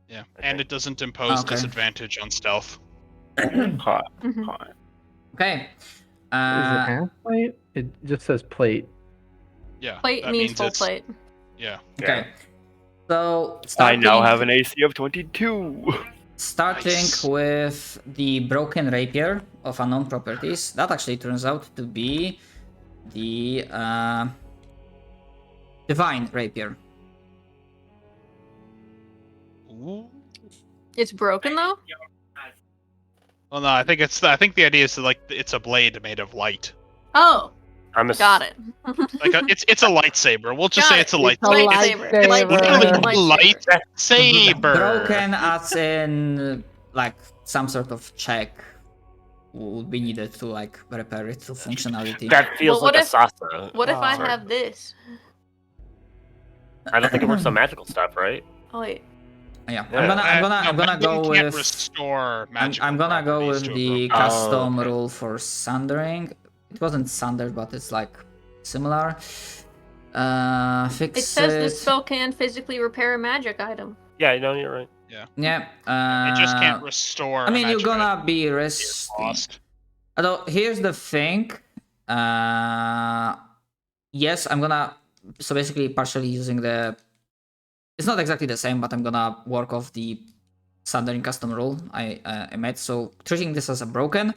[SPEAKER 3] Yeah,
[SPEAKER 7] Okay.
[SPEAKER 3] and it doesn't impose
[SPEAKER 4] Okay.
[SPEAKER 3] disadvantage on stealth.
[SPEAKER 5] Hot,
[SPEAKER 2] Mhm.
[SPEAKER 5] hot.
[SPEAKER 4] Okay.
[SPEAKER 1] Is it half plate? It just says plate.
[SPEAKER 3] Yeah,
[SPEAKER 2] Plate
[SPEAKER 3] that
[SPEAKER 2] means full
[SPEAKER 3] it's-
[SPEAKER 2] plate.
[SPEAKER 3] Yeah.
[SPEAKER 4] Okay. So
[SPEAKER 5] I
[SPEAKER 4] starting,
[SPEAKER 5] now have an AC of 22.
[SPEAKER 4] starting
[SPEAKER 3] Nice.
[SPEAKER 4] with the broken rapier of unknown properties. That actually turns out to be the divine rapier.
[SPEAKER 3] Ooh.
[SPEAKER 2] It's broken though?
[SPEAKER 3] Well, no, I think the idea is that, like, it's a blade made of light.
[SPEAKER 2] Oh,
[SPEAKER 7] I'm a
[SPEAKER 2] got it.
[SPEAKER 3] Like it's a lightsaber. We'll just
[SPEAKER 2] Got
[SPEAKER 3] say
[SPEAKER 2] it.
[SPEAKER 3] it's a
[SPEAKER 6] It's a
[SPEAKER 3] lightsaber.
[SPEAKER 2] Lightsaber.
[SPEAKER 6] lightsaber.
[SPEAKER 3] Literally lightsaber.
[SPEAKER 4] Broken as in like some sort of check would be needed to like repair it to functionality.
[SPEAKER 7] That feels
[SPEAKER 2] Well, what
[SPEAKER 7] like
[SPEAKER 2] if-
[SPEAKER 7] a Sasa.
[SPEAKER 2] What if I
[SPEAKER 7] Sorry.
[SPEAKER 2] have this?
[SPEAKER 7] I don't think it works on magical stuff, right?
[SPEAKER 2] Oh wait.
[SPEAKER 4] Yeah,
[SPEAKER 7] Yeah.
[SPEAKER 4] I'm gonna go
[SPEAKER 3] can't
[SPEAKER 4] with
[SPEAKER 3] restore magical
[SPEAKER 4] I'm gonna go
[SPEAKER 3] properties
[SPEAKER 4] with
[SPEAKER 3] to a
[SPEAKER 4] the
[SPEAKER 3] broken-
[SPEAKER 4] custom
[SPEAKER 7] okay.
[SPEAKER 4] rule for sundering. It wasn't sundered, but it's like similar. Fix
[SPEAKER 2] It says
[SPEAKER 4] it.
[SPEAKER 2] this spell can physically repair a magic item.
[SPEAKER 7] Yeah, no, you're right.
[SPEAKER 4] Yeah.
[SPEAKER 3] It just can't restore.
[SPEAKER 4] I mean, you're
[SPEAKER 3] magic item.
[SPEAKER 4] gonna be
[SPEAKER 3] You're
[SPEAKER 4] resting.
[SPEAKER 3] lost.
[SPEAKER 4] Although here's the thing. Yes, I'm gonna. So basically, partially using the. It's not exactly the same, but I'm gonna work off the sundering custom rule I made. So treating this as a broken.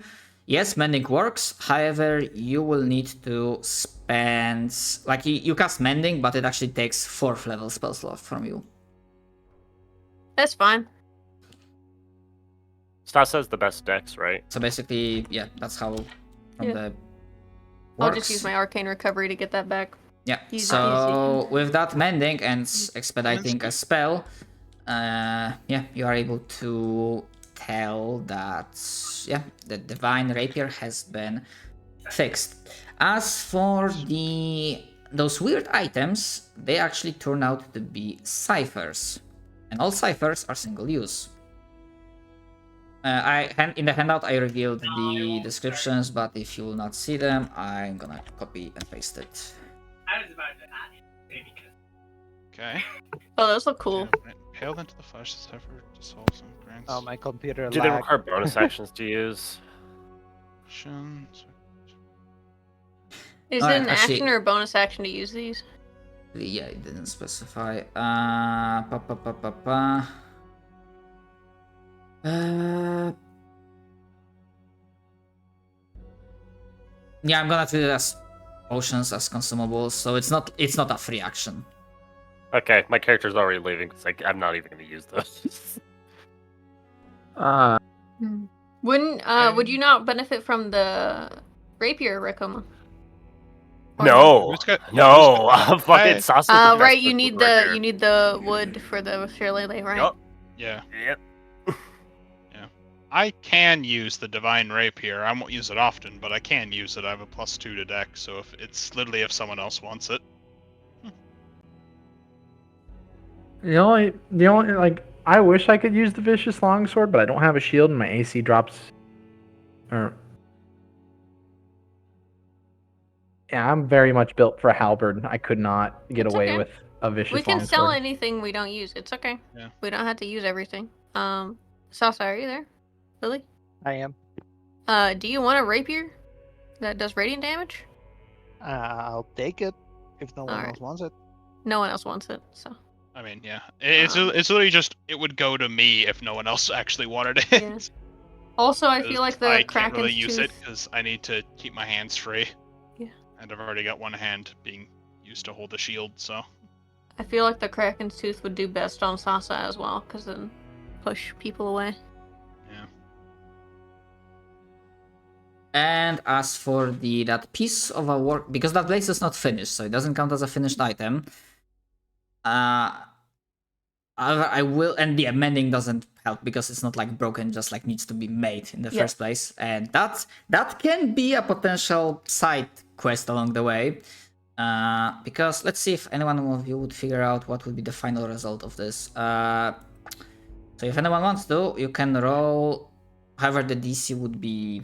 [SPEAKER 4] Yes, mending works. However, you will need to spend like you cast mending, but it actually takes 4th level spell slot from you.
[SPEAKER 2] That's fine.
[SPEAKER 7] Stasa's the best dex, right?
[SPEAKER 4] So basically, yeah, that's how from
[SPEAKER 2] Yeah.
[SPEAKER 4] the
[SPEAKER 2] I'll
[SPEAKER 4] works.
[SPEAKER 2] just use my arcane recovery to get that back.
[SPEAKER 4] Yeah.
[SPEAKER 2] Easy,
[SPEAKER 4] So with that mending and expediting a spell, yeah, you are able to tell that the divine rapier has been fixed. As for those weird items, they actually turn out to be ciphers, and all ciphers are single use. In the handout I revealed the descriptions, but if you will not see them, I'm gonna copy and paste it.
[SPEAKER 3] Okay.
[SPEAKER 2] Oh, those look cool.
[SPEAKER 3] Paled into the flesh, this effort dissolves and grants.
[SPEAKER 6] Oh, my computer
[SPEAKER 7] Do they
[SPEAKER 6] lagged.
[SPEAKER 7] require bonus actions to use?
[SPEAKER 3] actions.
[SPEAKER 2] Is
[SPEAKER 4] Alright,
[SPEAKER 2] it an
[SPEAKER 4] actually-
[SPEAKER 2] action or a bonus action to use these?
[SPEAKER 4] Yeah, it didn't specify. Yeah, I'm gonna treat it as potions as consumables, so it's not a free action.
[SPEAKER 7] Okay, my character's already leaving. It's like I'm not even gonna use those.
[SPEAKER 2] Would you not benefit from the rapier, Rekoma?
[SPEAKER 7] No,
[SPEAKER 3] Who's got-
[SPEAKER 7] no,
[SPEAKER 3] who's got-
[SPEAKER 7] fucking Sasa's the best
[SPEAKER 2] Right. You
[SPEAKER 7] with
[SPEAKER 2] need
[SPEAKER 7] the rapier.
[SPEAKER 2] you need the wood for the shillelagh, right?
[SPEAKER 7] Yup.
[SPEAKER 3] Yeah.
[SPEAKER 7] Yep.
[SPEAKER 3] I can use the divine rapier. I won't use it often, but I can use it. I have a +2 to deck, so if it's literally if someone else wants it.
[SPEAKER 1] The only like I wish I could use the vicious longsword, but I don't have a shield and my AC drops. Or Yeah, I'm very much built for a halberd. I could not get
[SPEAKER 2] It's
[SPEAKER 1] away
[SPEAKER 2] okay.
[SPEAKER 1] with a vicious
[SPEAKER 2] We can
[SPEAKER 1] longsword.
[SPEAKER 2] sell anything we don't use. It's okay.
[SPEAKER 3] Yeah.
[SPEAKER 2] We don't have to use everything. Sasa, are you there? Lily?
[SPEAKER 6] I am.
[SPEAKER 2] Do you want a rapier that does radiant damage?
[SPEAKER 6] I'll take it if no one
[SPEAKER 2] Alright.
[SPEAKER 6] else wants it.
[SPEAKER 2] No one else wants it, so.
[SPEAKER 3] I mean, yeah. It's literally just it would go to me if no one else actually wanted it.
[SPEAKER 2] Yeah. Also, I feel like the
[SPEAKER 3] I can't
[SPEAKER 2] Kraken's
[SPEAKER 3] really use
[SPEAKER 2] tooth.
[SPEAKER 3] it because I need to keep my hands free.
[SPEAKER 2] Yeah.
[SPEAKER 3] And I've already got one hand being used to hold the shield, so.
[SPEAKER 2] I feel like the Kraken's tooth would do best on Sasa as well, because then push people away.
[SPEAKER 3] Yeah.
[SPEAKER 4] And as for that piece of a work, because that place is not finished, so it doesn't count as a finished item. I will, and the mending doesn't help because it's not like broken, just like needs to be made in the first place, and that can be a potential side quest along the way. Because let's see if anyone of you would figure out what would be the final result of this. So if anyone wants to, you can roll. However, the DC would be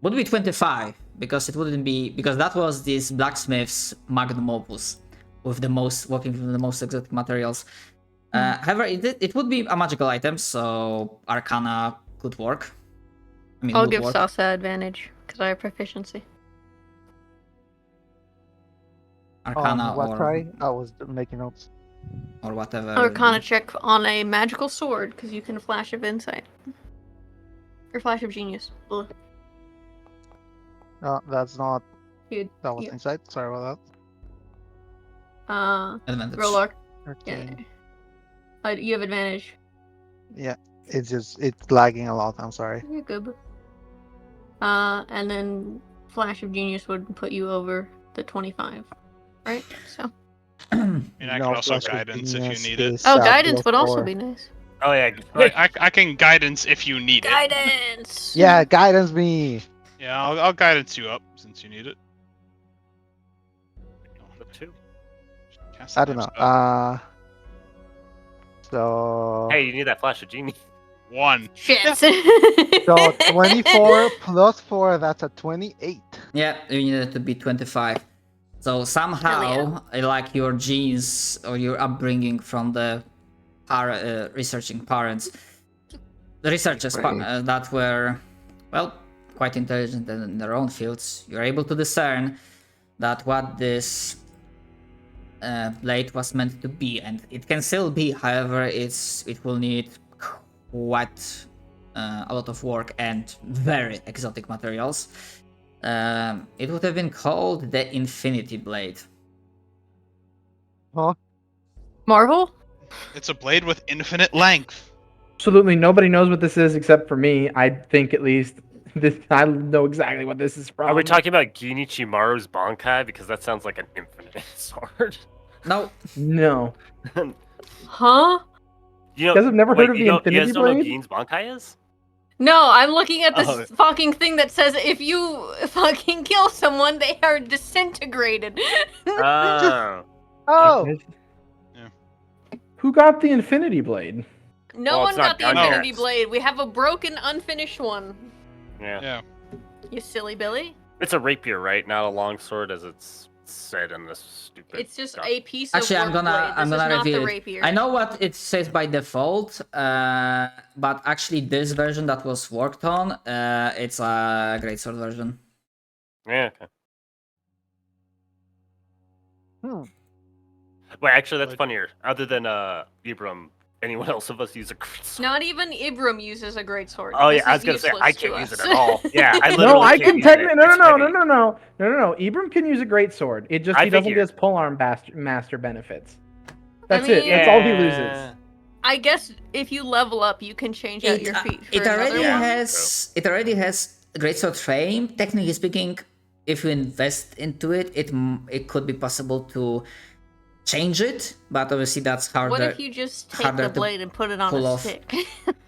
[SPEAKER 4] 25 because it wouldn't be, because that was this blacksmith's magnum opus with the most working with the most exotic materials. However, it would be a magical item, so Arcana could work. I mean,
[SPEAKER 2] I'll
[SPEAKER 4] would
[SPEAKER 2] give
[SPEAKER 4] work.
[SPEAKER 2] Sasa advantage, because I have proficiency.
[SPEAKER 4] Arcana
[SPEAKER 6] What
[SPEAKER 4] or
[SPEAKER 6] try? I was making notes.
[SPEAKER 4] or whatever.
[SPEAKER 2] Arcana check on a magical sword, because you can flash of insight. Or flash of genius. Ugh.
[SPEAKER 6] No, that's not.
[SPEAKER 2] Dude,
[SPEAKER 6] That was
[SPEAKER 2] you-
[SPEAKER 6] inside. Sorry about
[SPEAKER 4] Advantage.
[SPEAKER 2] roll arc.
[SPEAKER 6] that.
[SPEAKER 2] Yeah.
[SPEAKER 6] Okay.
[SPEAKER 2] You have advantage.
[SPEAKER 6] Yeah, it's lagging a lot. I'm sorry.
[SPEAKER 2] You're good. And then flash of genius would put you over the 25, right? So.
[SPEAKER 3] I mean, I
[SPEAKER 6] No,
[SPEAKER 3] could also
[SPEAKER 6] Flash of
[SPEAKER 3] guidance if you
[SPEAKER 6] Genius
[SPEAKER 3] need it.
[SPEAKER 6] is,
[SPEAKER 2] Oh, guidance would also
[SPEAKER 6] +4.
[SPEAKER 2] be nice.
[SPEAKER 7] Oh yeah.
[SPEAKER 3] I can guidance if you need it.
[SPEAKER 2] Guidance.
[SPEAKER 6] Yeah, guidance me.
[SPEAKER 3] Yeah, I'll guidance you up since you need it.
[SPEAKER 7] The two.
[SPEAKER 3] Cast
[SPEAKER 6] I
[SPEAKER 3] that
[SPEAKER 6] don't know.
[SPEAKER 3] spell.
[SPEAKER 6] So.
[SPEAKER 7] Hey, you need that flash of genius.
[SPEAKER 3] 1.
[SPEAKER 2] Shit.
[SPEAKER 6] So 24 plus 4, that's a 28.
[SPEAKER 4] Yeah, you need it to be 25. So somehow, like your genes or your upbringing from the researching parents, the researchers that were, well, quite intelligent in their own fields, you're able to discern that what this blade was meant to be, and it can still be. However, it will need quite a lot of work and very exotic materials. It would have been called the Infinity Blade.
[SPEAKER 6] Huh?
[SPEAKER 2] Marvel?
[SPEAKER 3] It's a blade with infinite length.
[SPEAKER 1] Absolutely nobody knows what this is except for me. I think at least I know exactly what this is from.
[SPEAKER 7] Are we talking about Genichi Maru's Bankai? Because that sounds like an infinite sword.
[SPEAKER 4] No,
[SPEAKER 1] No.
[SPEAKER 2] Huh?
[SPEAKER 7] You
[SPEAKER 1] guys have never heard of the
[SPEAKER 7] you
[SPEAKER 1] Infinity
[SPEAKER 7] guys don't know what
[SPEAKER 1] Blade?
[SPEAKER 7] Gene's Bankai is?
[SPEAKER 2] No, I'm looking at this
[SPEAKER 7] Oh.
[SPEAKER 2] fucking thing that says if you fucking kill someone, they are disintegrated.
[SPEAKER 7] Oh.
[SPEAKER 6] Oh!
[SPEAKER 1] Who got the Infinity Blade?
[SPEAKER 2] No
[SPEAKER 7] Well,
[SPEAKER 2] one
[SPEAKER 7] it's not
[SPEAKER 2] got the Infinity
[SPEAKER 7] Gygax.
[SPEAKER 2] Blade. We have a broken, unfinished one.
[SPEAKER 7] Yeah.
[SPEAKER 3] Yeah.
[SPEAKER 2] You silly Billy.
[SPEAKER 7] It's a rapier, right? Not a longsword, as it's said in this stupid.
[SPEAKER 2] It's just
[SPEAKER 7] doc-
[SPEAKER 2] a piece
[SPEAKER 4] actually,
[SPEAKER 2] of
[SPEAKER 4] I'm
[SPEAKER 2] work
[SPEAKER 4] gonna
[SPEAKER 2] blade. This is not
[SPEAKER 4] reveal
[SPEAKER 2] the
[SPEAKER 4] it.
[SPEAKER 2] rapier.
[SPEAKER 4] I know what it says by default, but actually, this version that was worked on, it's a greatsword version.
[SPEAKER 7] Yeah. Okay.
[SPEAKER 6] Hmm.
[SPEAKER 7] Wait, actually, that's
[SPEAKER 3] Like-
[SPEAKER 7] funnier. Other than Ibram, anyone else of us use a greatsword?
[SPEAKER 2] Not even Ibram uses a great sword.
[SPEAKER 7] Oh
[SPEAKER 2] This
[SPEAKER 7] yeah, I was
[SPEAKER 2] is
[SPEAKER 7] gonna say
[SPEAKER 2] useless
[SPEAKER 7] I
[SPEAKER 2] to
[SPEAKER 7] can't use it
[SPEAKER 2] us.
[SPEAKER 7] at all. Yeah, I literally
[SPEAKER 1] No, I
[SPEAKER 7] can't
[SPEAKER 1] can
[SPEAKER 7] use
[SPEAKER 1] technically.
[SPEAKER 7] it.
[SPEAKER 1] No.
[SPEAKER 7] It's heavy.
[SPEAKER 1] Ibram can use a great sword. It just
[SPEAKER 7] I
[SPEAKER 1] he doesn't
[SPEAKER 7] figured.
[SPEAKER 1] get his polearm master benefits. That's
[SPEAKER 2] I
[SPEAKER 1] it.
[SPEAKER 2] mean-
[SPEAKER 1] That's all he
[SPEAKER 7] Yeah.
[SPEAKER 1] loses.
[SPEAKER 2] I guess if you level up, you can change out your feet for
[SPEAKER 4] It
[SPEAKER 2] another
[SPEAKER 4] already
[SPEAKER 2] one.
[SPEAKER 4] has. It already has a greatsword frame. Technically speaking, if you invest into it, it could be possible to change it, but obviously that's harder.
[SPEAKER 2] What if you just take
[SPEAKER 4] harder
[SPEAKER 2] the
[SPEAKER 4] to
[SPEAKER 2] blade and put it on
[SPEAKER 4] pull
[SPEAKER 2] a
[SPEAKER 4] off.
[SPEAKER 2] stick?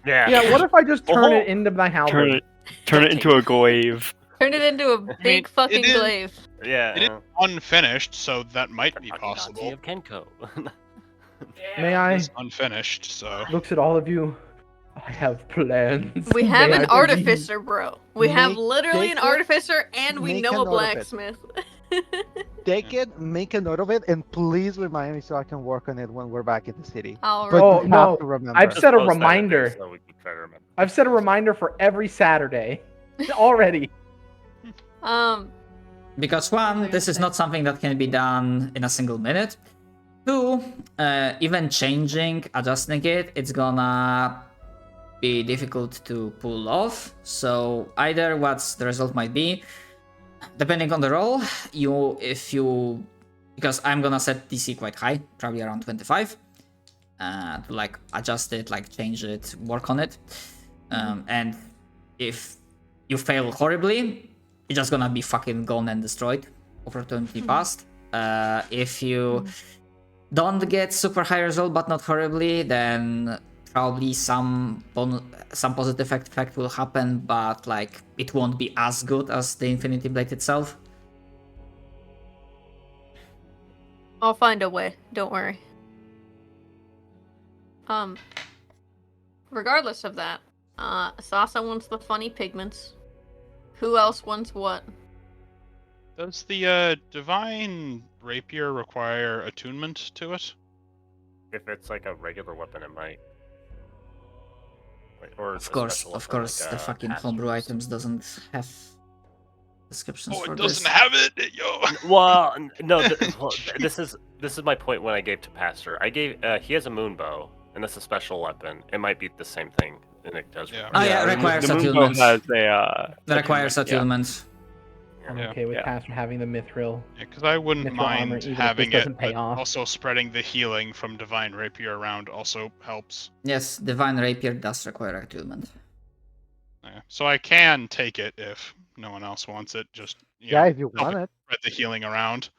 [SPEAKER 7] Yeah.
[SPEAKER 1] Yeah. What if I just turn
[SPEAKER 7] Oh.
[SPEAKER 1] it into my halberd?
[SPEAKER 5] Turn it into a glaive.
[SPEAKER 2] Turn it into a big fucking
[SPEAKER 3] it is-
[SPEAKER 2] glaive.
[SPEAKER 7] Yeah.
[SPEAKER 3] It is unfinished, so that might be
[SPEAKER 7] Takanagi
[SPEAKER 3] possible.
[SPEAKER 7] of Kenko.
[SPEAKER 1] May I?
[SPEAKER 3] It's unfinished, so.
[SPEAKER 1] Looks at all of you. I have plans.
[SPEAKER 2] We have
[SPEAKER 1] May
[SPEAKER 2] an
[SPEAKER 1] I believe?
[SPEAKER 2] artificer, bro. We have literally an
[SPEAKER 6] take it,
[SPEAKER 2] artificer, and we
[SPEAKER 6] make
[SPEAKER 2] know
[SPEAKER 6] a
[SPEAKER 2] a
[SPEAKER 6] note of it.
[SPEAKER 2] blacksmith.
[SPEAKER 6] Take it, make a note of it, and please remind me so I can work on it when we're back in the city.
[SPEAKER 2] All
[SPEAKER 6] But
[SPEAKER 2] right.
[SPEAKER 1] Oh,
[SPEAKER 6] you have
[SPEAKER 1] no.
[SPEAKER 6] to remember.
[SPEAKER 1] I've
[SPEAKER 7] Just
[SPEAKER 1] set a
[SPEAKER 7] post that in there
[SPEAKER 1] reminder.
[SPEAKER 7] so we can try to remember.
[SPEAKER 1] I've set a reminder for every Saturday already.
[SPEAKER 4] Because one, this is not something that can be done in a single minute. Two, even changing, adjusting it, it's gonna be difficult to pull off. So either what's the result might be, depending on the role, because I'm gonna set DC quite high, probably around 25, to like adjust it, like change it, work on it. And if you fail horribly, it's just gonna be fucking gone and destroyed. Opportunity passed. If you don't get super high result but not horribly, then probably some positive effect will happen, but like it won't be as good as the Infinity Blade itself.
[SPEAKER 2] I'll find a way. Don't worry. Regardless of that, Sasa wants the funny pigments. Who else wants what?
[SPEAKER 3] Does the divine rapier require attunement to it?
[SPEAKER 7] If it's like a regular weapon, it might. Or
[SPEAKER 4] Of course, the fucking homebrew items doesn't have descriptions
[SPEAKER 3] Oh,
[SPEAKER 4] for
[SPEAKER 3] it
[SPEAKER 4] this.
[SPEAKER 3] doesn't have it, yo.
[SPEAKER 7] Well, no. This is my point. When I gave to Pastor, I gave he has a moon bow, and that's a special weapon. It might be the same thing, and it does.
[SPEAKER 3] Yeah.
[SPEAKER 4] Oh yeah, it
[SPEAKER 5] the
[SPEAKER 4] requires
[SPEAKER 5] Moonbow
[SPEAKER 4] attunement.
[SPEAKER 5] has a
[SPEAKER 4] That requires attunement.
[SPEAKER 1] I'm
[SPEAKER 3] Yeah.
[SPEAKER 1] okay with
[SPEAKER 5] Yeah.
[SPEAKER 1] Pastor having the mithril.
[SPEAKER 3] Yeah, because I wouldn't
[SPEAKER 1] Mithril armor,
[SPEAKER 3] mind
[SPEAKER 1] even if
[SPEAKER 3] having
[SPEAKER 1] this
[SPEAKER 3] it,
[SPEAKER 1] doesn't pay
[SPEAKER 3] but
[SPEAKER 1] off.
[SPEAKER 3] also spreading the healing from divine rapier around also helps.
[SPEAKER 4] Yes, Divine Rapier does require attunement.
[SPEAKER 3] Yeah. So I can take it if no one else wants it. Just
[SPEAKER 6] Yeah, if you
[SPEAKER 3] help
[SPEAKER 6] want it.
[SPEAKER 3] spread the healing around.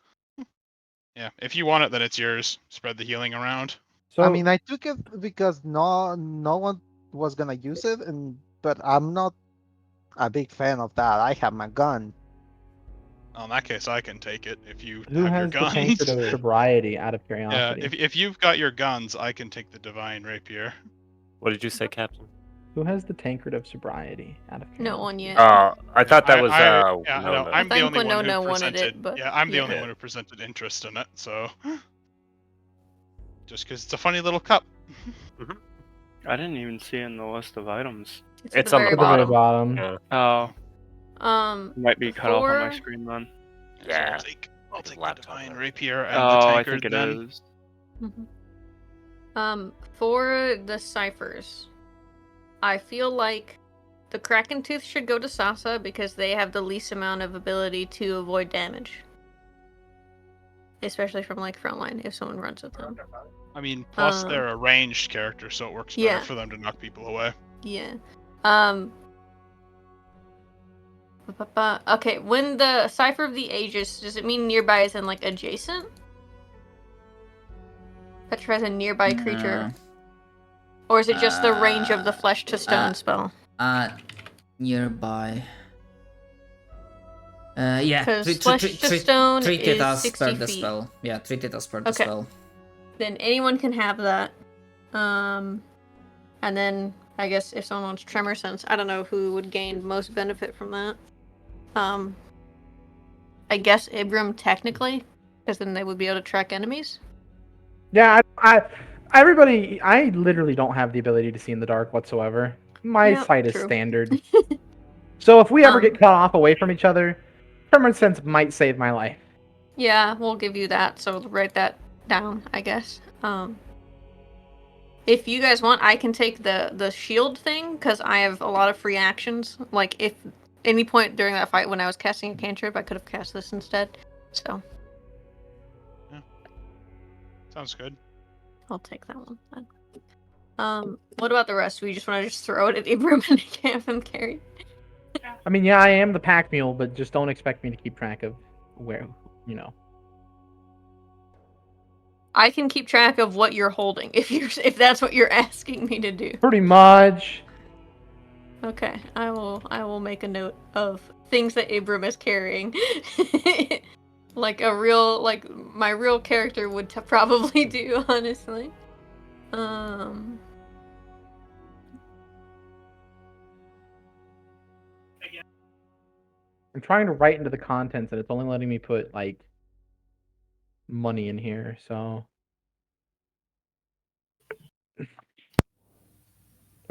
[SPEAKER 3] Yeah, if you want it, then it's yours. Spread the healing around.
[SPEAKER 1] So
[SPEAKER 6] I mean, I took it because no one was gonna use it, but I'm not a big fan of that. I have my gun.
[SPEAKER 3] Well, in that case, I can take it if you
[SPEAKER 1] who
[SPEAKER 3] have your
[SPEAKER 1] has the tankard
[SPEAKER 3] guns.
[SPEAKER 1] of sobriety? Out of
[SPEAKER 3] Yeah,
[SPEAKER 1] curiosity,
[SPEAKER 3] if you've got your guns, I can take the divine rapier.
[SPEAKER 7] What did you say, Captain?
[SPEAKER 1] who has the tankard of sobriety? Out of curiosity.
[SPEAKER 2] No one yet.
[SPEAKER 7] I thought that was
[SPEAKER 3] yeah,
[SPEAKER 7] no,
[SPEAKER 3] no,
[SPEAKER 7] no.
[SPEAKER 3] I'm the
[SPEAKER 2] think
[SPEAKER 3] only one
[SPEAKER 2] Winona
[SPEAKER 3] who
[SPEAKER 2] wanted
[SPEAKER 3] presented.
[SPEAKER 2] it, but
[SPEAKER 3] yeah, I'm the
[SPEAKER 2] yeah.
[SPEAKER 3] only one who presented interest in it. So, just because it's a funny little cup.
[SPEAKER 5] I didn't even see it in the list of items.
[SPEAKER 2] It's,
[SPEAKER 7] It's
[SPEAKER 2] at
[SPEAKER 7] on
[SPEAKER 2] the
[SPEAKER 7] the
[SPEAKER 2] very
[SPEAKER 1] At the
[SPEAKER 2] bottom.
[SPEAKER 1] very bottom.
[SPEAKER 7] Yeah.
[SPEAKER 5] Oh, it might be cut off on my
[SPEAKER 2] Before-
[SPEAKER 5] screen then.
[SPEAKER 7] Yeah.
[SPEAKER 3] So I'll take the
[SPEAKER 7] Laptop
[SPEAKER 3] divine
[SPEAKER 7] then.
[SPEAKER 3] rapier and
[SPEAKER 5] Oh,
[SPEAKER 3] the
[SPEAKER 5] I
[SPEAKER 3] tankard
[SPEAKER 5] think it
[SPEAKER 3] then.
[SPEAKER 5] is.
[SPEAKER 2] For the ciphers, I feel like the Kraken Tooth should go to Sasa because they have the least amount of ability to avoid damage. Especially from like frontline if someone runs with them.
[SPEAKER 3] I mean, plus they're a ranged character, so it works better
[SPEAKER 2] yeah.
[SPEAKER 3] for them to knock people away.
[SPEAKER 2] Yeah. Okay, when the Cipher of the Aegis, does it mean nearby as in like adjacent? Petra as a nearby creature? Or is it just the range of the flesh to stone spell?
[SPEAKER 4] Nearby. Yeah,
[SPEAKER 2] 'Cause flesh to stone
[SPEAKER 4] treat it
[SPEAKER 2] is
[SPEAKER 4] as
[SPEAKER 2] 60
[SPEAKER 4] per the
[SPEAKER 2] feet.
[SPEAKER 4] spell. Yeah, treat it as per the
[SPEAKER 2] Okay.
[SPEAKER 4] spell.
[SPEAKER 2] Then anyone can have that. And then I guess if someone wants Tremor Sense, I don't know who would gain most benefit from that. I guess Ibram technically, because then they would be able to track enemies.
[SPEAKER 1] Yeah, I literally don't have the ability to see in the dark whatsoever. My
[SPEAKER 2] Yep,
[SPEAKER 1] sight is
[SPEAKER 2] true.
[SPEAKER 1] standard. So if we ever
[SPEAKER 2] Um,
[SPEAKER 1] get cut off away from each other, Tremor Sense might save my life.
[SPEAKER 2] Yeah, we'll give you that. So write that down, I guess. If you guys want, I can take the shield thing because I have a lot of free actions. Like if any point during that fight when I was casting a cantrip, I could have cast this instead. So
[SPEAKER 3] Sounds good.
[SPEAKER 2] I'll take that one then. What about the rest? We just want to just throw it at Ibram and have him carry.
[SPEAKER 1] I mean, yeah, I am the pack mule, but just don't expect me to keep track of where, you know.
[SPEAKER 2] I can keep track of what you're holding if that's what you're asking me to do.
[SPEAKER 1] Pretty much.
[SPEAKER 2] Okay, I will make a note of things that Abram is carrying. Like my real character would probably do, honestly.
[SPEAKER 1] I'm trying to write into the contents, and it's only letting me put like money in here. So there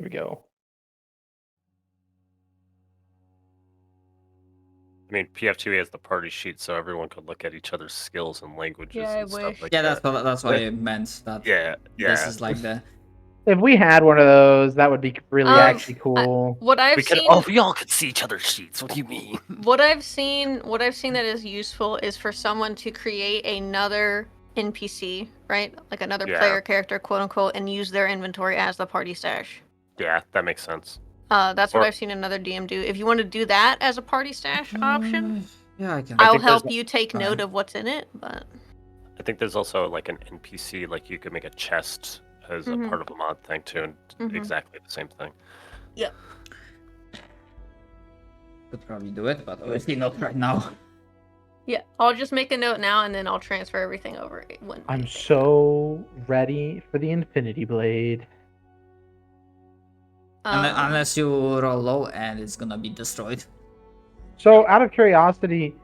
[SPEAKER 1] we go.
[SPEAKER 7] I mean, PF2E has the party sheet, so everyone could look at each other's skills and languages
[SPEAKER 2] Yeah, I
[SPEAKER 7] and stuff
[SPEAKER 2] wish.
[SPEAKER 7] like
[SPEAKER 4] Yeah,
[SPEAKER 7] that.
[SPEAKER 4] that's what I meant. That
[SPEAKER 7] Yeah,
[SPEAKER 4] this
[SPEAKER 7] yeah.
[SPEAKER 4] is like the.
[SPEAKER 1] If we had one of those, that would be really actually
[SPEAKER 2] I-
[SPEAKER 1] cool.
[SPEAKER 2] What I've
[SPEAKER 7] We could.
[SPEAKER 2] seen,
[SPEAKER 7] Oh, we all could see each other's sheets. What do you mean?
[SPEAKER 2] what I've seen that is useful is for someone to create another NPC, right? Like another
[SPEAKER 7] Yeah.
[SPEAKER 2] player character, quote unquote, and use their inventory as the party stash.
[SPEAKER 7] Yeah, that makes sense.
[SPEAKER 2] That's what
[SPEAKER 7] Or-
[SPEAKER 2] I've seen another DM do. If you want to do that as a party stash option,
[SPEAKER 4] Yeah, I can.
[SPEAKER 2] I'll
[SPEAKER 7] think there's
[SPEAKER 2] help you take
[SPEAKER 4] Fine.
[SPEAKER 2] note of what's in it. But
[SPEAKER 7] I think there's also like an NPC, like you could make a chest as
[SPEAKER 2] Mhm.
[SPEAKER 7] a part of a mod thing too, and
[SPEAKER 2] Mhm.
[SPEAKER 7] exactly the same thing.
[SPEAKER 4] Could probably do it, but obviously not right now.
[SPEAKER 2] yeah, I'll just make a note now, and then I'll transfer everything over when.
[SPEAKER 1] I'm so ready for the Infinity Blade.
[SPEAKER 4] Unless you roll low and it's gonna be destroyed.
[SPEAKER 1] So, out of curiosity,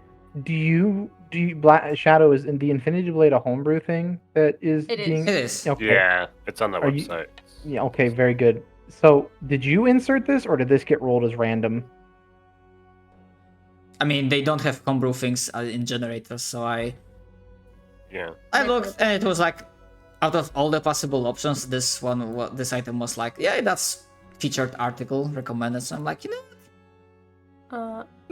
[SPEAKER 1] do you Black Shadow, is in the Infinity Blade a homebrew thing that is
[SPEAKER 2] It is.
[SPEAKER 1] being?
[SPEAKER 4] It is.
[SPEAKER 1] Okay.
[SPEAKER 7] Yeah, it's on the
[SPEAKER 1] Are you-
[SPEAKER 7] website.
[SPEAKER 1] Yeah. Okay. Very good. So, did you insert this, or did this get rolled as random?
[SPEAKER 4] I mean, they don't have homebrew things in generators, so I
[SPEAKER 7] Yeah.
[SPEAKER 4] looked and it was like, out of all the possible options, this item was like, yeah, that's featured article recommended. So I'm like, you know,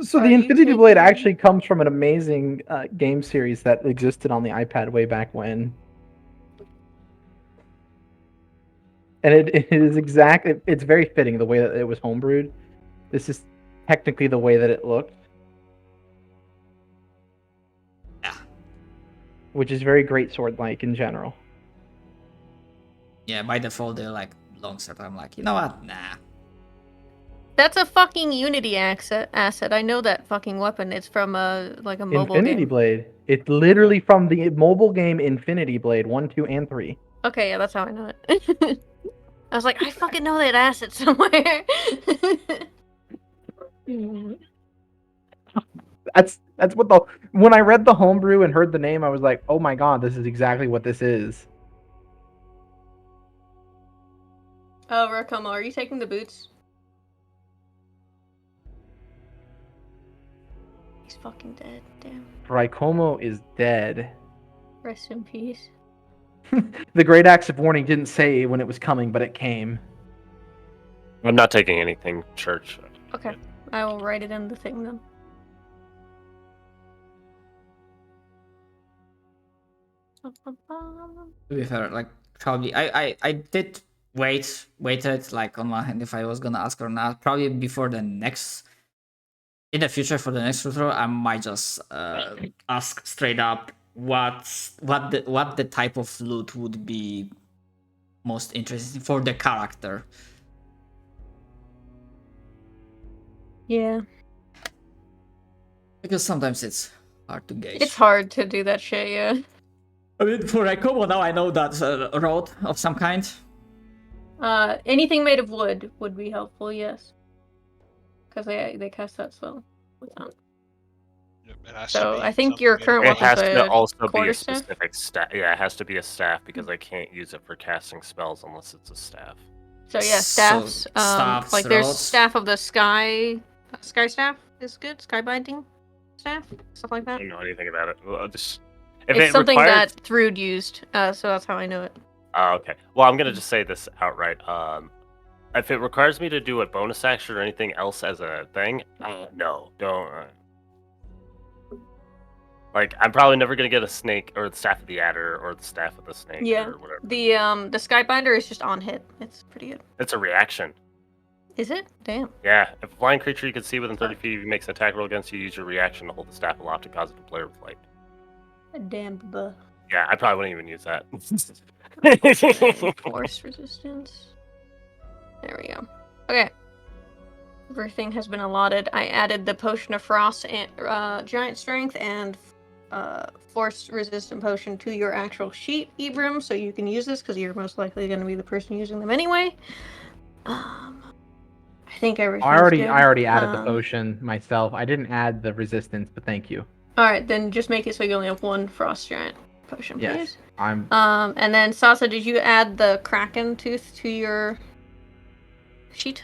[SPEAKER 1] So
[SPEAKER 2] Are
[SPEAKER 1] the
[SPEAKER 2] you
[SPEAKER 1] Infinity Blade
[SPEAKER 2] taking-
[SPEAKER 1] actually comes from an amazing game series that existed on the iPad way back when. And it is it's very fitting the way that it was homebrewed. This is technically the way that it looked.
[SPEAKER 4] Yeah.
[SPEAKER 1] Which is very great sword-like in general.
[SPEAKER 4] yeah, by default they're like long sword. I'm like, you know what? Nah.
[SPEAKER 2] That's a fucking Unity asset. I know that fucking weapon. It's from a mobile
[SPEAKER 1] Infinity
[SPEAKER 2] game.
[SPEAKER 1] Blade. It's literally from the mobile game Infinity Blade 1, 2, and 3.
[SPEAKER 2] Okay, yeah, that's how I know it. I was like, I fucking know that asset somewhere.
[SPEAKER 1] That's what when I read the homebrew and heard the name, I was like, oh my god, this is exactly what this is.
[SPEAKER 2] Oh, Rakomo, are you taking the boots? He's fucking dead. Damn.
[SPEAKER 1] Raikomo is dead.
[SPEAKER 2] Rest in peace.
[SPEAKER 1] The Great Axe of Warning didn't say when it was coming, but it came.
[SPEAKER 7] I'm not taking anything, church.
[SPEAKER 2] Okay, I will write it in the thing then.
[SPEAKER 4] To be fair, like probably I did waited like on my hand if I was gonna ask or not. Probably before the next in the future for the next retro, I might just ask straight up what the type of loot would be most interesting for the character.
[SPEAKER 2] Yeah,
[SPEAKER 4] Because sometimes it's hard to gauge.
[SPEAKER 2] it's hard to do that shit. Yeah.
[SPEAKER 4] I mean, for Raikomo now I know that's a road of some kind.
[SPEAKER 2] Anything made of wood would be helpful. Yes. Because they cast that spell.
[SPEAKER 3] Yep, it has
[SPEAKER 2] So
[SPEAKER 3] to be
[SPEAKER 2] I think
[SPEAKER 3] something
[SPEAKER 2] your
[SPEAKER 3] made
[SPEAKER 2] current
[SPEAKER 3] of-
[SPEAKER 7] It has
[SPEAKER 2] weapon's
[SPEAKER 7] to
[SPEAKER 2] a
[SPEAKER 7] also be a
[SPEAKER 2] quarterstaff?
[SPEAKER 7] specific staff. Yeah, it has to be a staff because I can't use it for casting spells unless it's a staff.
[SPEAKER 2] So yeah,
[SPEAKER 4] So,
[SPEAKER 2] staffs.
[SPEAKER 4] staffs,
[SPEAKER 2] Like there's
[SPEAKER 4] rods.
[SPEAKER 2] staff of the sky. Sky staff is good. Sky binding staff, stuff like
[SPEAKER 7] I
[SPEAKER 2] that.
[SPEAKER 7] don't know anything about it. Well, just if
[SPEAKER 2] It's
[SPEAKER 7] it
[SPEAKER 2] something
[SPEAKER 7] requires...
[SPEAKER 2] that Thrud used, so that's how I know it.
[SPEAKER 7] Oh, okay. Well, I'm gonna just say this outright. If it requires me to do a bonus action or anything else as a thing, no, don't. Like, I'm probably never gonna get a snake or the staff of the adder or the staff of the snake
[SPEAKER 2] Yeah.
[SPEAKER 7] or whatever.
[SPEAKER 2] The skybinder is just on hit. It's pretty good.
[SPEAKER 7] It's a reaction.
[SPEAKER 2] Is it? Damn.
[SPEAKER 7] Yeah, if a flying creature you can see within 30 feet makes an attack roll against you, use your reaction to hold the staff aloft to cause it to flare with light.
[SPEAKER 2] Damn. Buh.
[SPEAKER 7] Yeah, I probably wouldn't even use that.
[SPEAKER 2] Force resistance. There we go. Okay. Everything has been allotted. I added the potion of frost and giant strength and force resistant potion to your actual sheet, Ibram, so you can use this because you're most likely going to be the person using them anyway. I I think everything's
[SPEAKER 1] I
[SPEAKER 2] good.
[SPEAKER 1] already added the potion myself. I didn't add the resistance, but thank you.
[SPEAKER 2] All right, then just make it so you only have one frost giant potion,
[SPEAKER 1] Yes,
[SPEAKER 2] please.
[SPEAKER 1] I'm.
[SPEAKER 2] And then Sasa, did you add the kraken tooth to your sheet?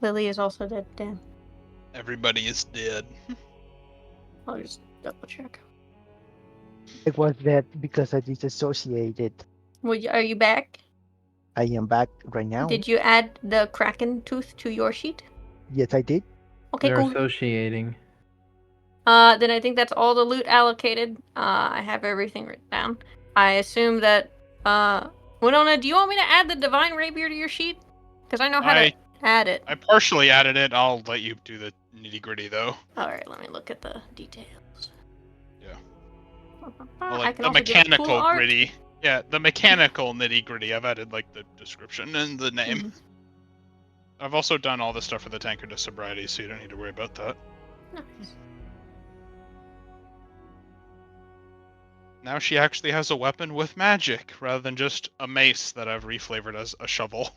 [SPEAKER 2] Lily is also dead. Damn.
[SPEAKER 3] Everybody is dead.
[SPEAKER 2] I'll just double check.
[SPEAKER 6] It was that because I disassociated.
[SPEAKER 2] Are you back?
[SPEAKER 6] I am back right now.
[SPEAKER 2] Did you add the kraken tooth to your sheet?
[SPEAKER 6] Yes, I did.
[SPEAKER 2] Okay,
[SPEAKER 1] They're
[SPEAKER 2] cool.
[SPEAKER 1] associating.
[SPEAKER 2] Then I think that's all the loot allocated. I have everything written down. I assume that, Winona, do you want me to add the divine rapier to your sheet? Because I know how to add it.
[SPEAKER 3] I partially added it. I'll let you do the nitty-gritty, though.
[SPEAKER 2] Alright, let me look at the details.
[SPEAKER 3] Yeah.
[SPEAKER 2] Well,
[SPEAKER 3] Like the mechanical gritty. Yeah, the mechanical nitty-gritty. I've added like the description and the name.
[SPEAKER 2] Mm-hmm.
[SPEAKER 3] I've also done all the stuff for the tankard to sobriety, so you don't need to worry about that.
[SPEAKER 2] Nice.
[SPEAKER 3] Now she actually has a weapon with magic, rather than just a mace that I've reflavored as a shovel.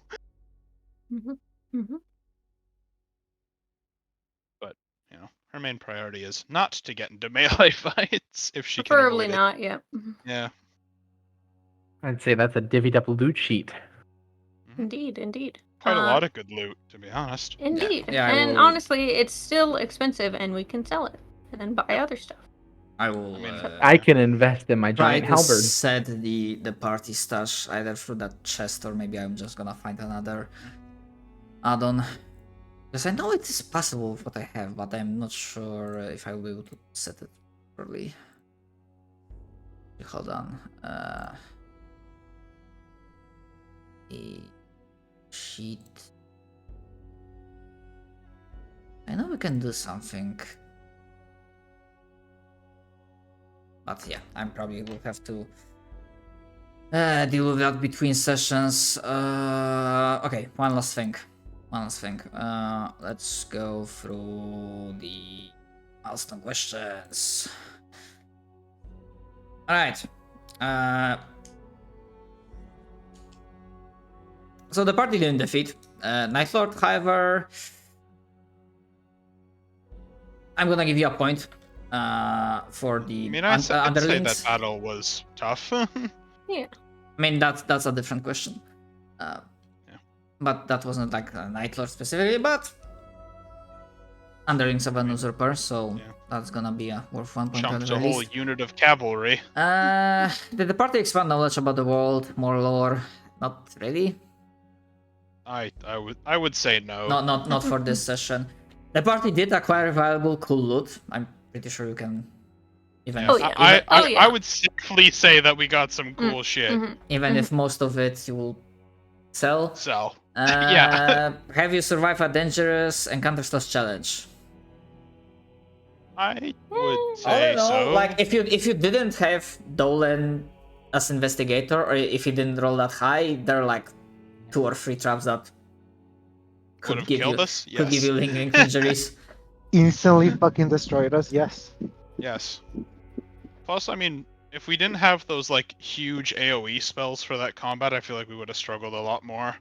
[SPEAKER 3] But, you know, her main priority is not to get into melee fights, if she can
[SPEAKER 2] Preferably
[SPEAKER 3] avoid it.
[SPEAKER 2] not, yeah.
[SPEAKER 3] Yeah.
[SPEAKER 1] I'd say that's a divvied up loot sheet.
[SPEAKER 2] Indeed, indeed.
[SPEAKER 3] Quite a lot of good loot, to be honest.
[SPEAKER 2] Indeed.
[SPEAKER 4] Yeah, I
[SPEAKER 2] and
[SPEAKER 4] will-
[SPEAKER 2] honestly, it's still expensive, and we can sell it and then buy other stuff.
[SPEAKER 4] I will.
[SPEAKER 1] I can invest in my
[SPEAKER 4] try
[SPEAKER 1] giant
[SPEAKER 4] to
[SPEAKER 1] halberd.
[SPEAKER 4] set the party stash either through that chest or maybe I'm just gonna find another add-on. Because I know it is possible with what I have, but I'm not sure if I will be able to set it properly. Hold on. A sheet. I know we can do something. But yeah, I'm probably will have to deal with that between sessions. Okay, one last thing. Let's go through the milestone questions. Alright. So the party didn't defeat Night Lord, however, I'm gonna give you a point for the
[SPEAKER 3] I mean, I'd say that
[SPEAKER 4] underlings.
[SPEAKER 3] battle was tough.
[SPEAKER 2] Yeah.
[SPEAKER 4] I mean, that's a different question. But that wasn't like a Night Lord specifically, but underlings of an usurper, so that's gonna be worth 1 point at
[SPEAKER 3] Chumped
[SPEAKER 4] the
[SPEAKER 3] a whole
[SPEAKER 4] least.
[SPEAKER 3] unit of cavalry.
[SPEAKER 4] Did the party expand knowledge about the world, more lore? Not really.
[SPEAKER 3] I would say no.
[SPEAKER 4] Not for this session. The party did acquire valuable cool loot. I'm pretty sure you can even
[SPEAKER 3] Yeah,
[SPEAKER 2] Oh, yeah.
[SPEAKER 3] I would safely say that we got some cool shit.
[SPEAKER 4] even if most of it you will sell.
[SPEAKER 3] So yeah,
[SPEAKER 4] Have you survived a dangerous encounters lost challenge?
[SPEAKER 3] I would
[SPEAKER 4] I
[SPEAKER 3] say
[SPEAKER 4] don't know.
[SPEAKER 3] so.
[SPEAKER 4] Like if you didn't have Dolan as investigator, or if you didn't roll that high, there are like 2 or 3 traps that
[SPEAKER 3] Would
[SPEAKER 4] could
[SPEAKER 3] have
[SPEAKER 4] give
[SPEAKER 3] killed
[SPEAKER 4] you
[SPEAKER 3] us.
[SPEAKER 4] could give
[SPEAKER 3] Yes.
[SPEAKER 4] you lingering injuries.
[SPEAKER 6] Instantly fucking destroyed us. Yes.
[SPEAKER 3] Yes. Plus, I mean, if we didn't have those like huge AOE spells for that combat, I feel like we would have struggled a lot more.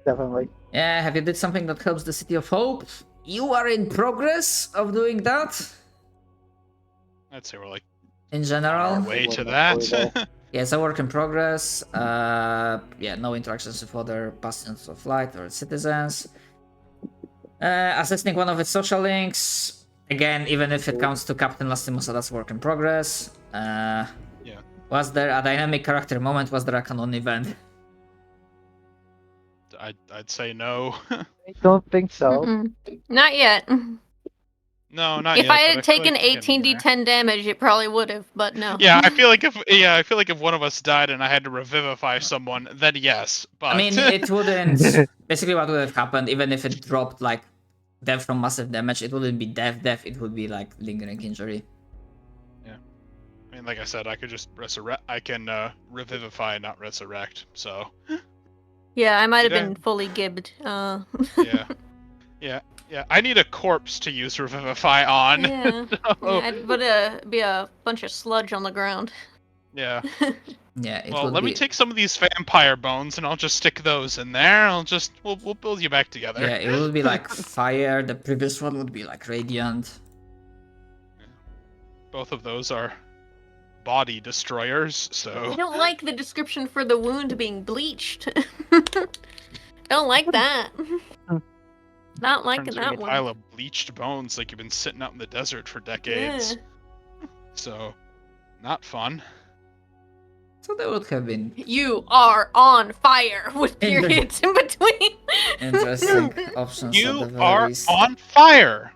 [SPEAKER 6] Definitely.
[SPEAKER 4] Yeah, have you did something that helps the City of Hope? You are in progress of doing that.
[SPEAKER 3] I'd say we're like
[SPEAKER 4] In
[SPEAKER 3] on
[SPEAKER 4] general.
[SPEAKER 3] our way to that.
[SPEAKER 4] Yeah, it's a work in progress. Yeah, no interactions with other bastions of light or citizens. Assisting one of its social links. Again, even if it counts to Captain Lastimosa, that's work in progress.
[SPEAKER 3] Yeah.
[SPEAKER 4] Was there a dynamic character moment? Was there a canon event?
[SPEAKER 3] I'd say no.
[SPEAKER 6] I don't think so.
[SPEAKER 2] Not yet.
[SPEAKER 3] No, not
[SPEAKER 2] If
[SPEAKER 3] yet.
[SPEAKER 2] I
[SPEAKER 3] but
[SPEAKER 2] had
[SPEAKER 3] feel like
[SPEAKER 2] taken
[SPEAKER 3] we're getting there.
[SPEAKER 2] 18d10 damage, it probably would have, but no.
[SPEAKER 3] Yeah, I feel like if one of us died and I had to revivify someone, then yes. But
[SPEAKER 4] I mean, it wouldn't. Basically, what would have happened, even if it dropped like death from massive damage, it wouldn't be death. It would be like lingering injury.
[SPEAKER 3] I mean, like I said, I could just resurrect. I can revivify, not resurrect. So
[SPEAKER 2] Yeah, I might have
[SPEAKER 3] Yeah.
[SPEAKER 2] been fully gibbed.
[SPEAKER 3] yeah. I need a corpse to use revivify on.
[SPEAKER 2] Yeah.
[SPEAKER 3] So,
[SPEAKER 2] I'd be a bunch of sludge on the ground.
[SPEAKER 3] yeah.
[SPEAKER 4] Yeah, it
[SPEAKER 3] Well,
[SPEAKER 4] would
[SPEAKER 3] let
[SPEAKER 4] be,
[SPEAKER 3] me take some of these vampire bones and I'll just stick those in there. We'll build you back together.
[SPEAKER 4] Yeah, it would be like fire. The previous one would be like radiant.
[SPEAKER 3] Both of those are body destroyers,
[SPEAKER 2] I
[SPEAKER 3] so
[SPEAKER 2] don't like the description for the wound being bleached. Don't like that. Not liking
[SPEAKER 3] turns you into
[SPEAKER 2] that
[SPEAKER 3] a
[SPEAKER 2] one.
[SPEAKER 3] pile of bleached bones like you've been sitting out in the desert for decades. So, not fun.
[SPEAKER 4] So they would have been
[SPEAKER 2] You are on fire with
[SPEAKER 4] Inter-
[SPEAKER 2] periods in between.
[SPEAKER 4] interesting options at the
[SPEAKER 3] You
[SPEAKER 4] very
[SPEAKER 3] are
[SPEAKER 4] least.
[SPEAKER 3] on fire.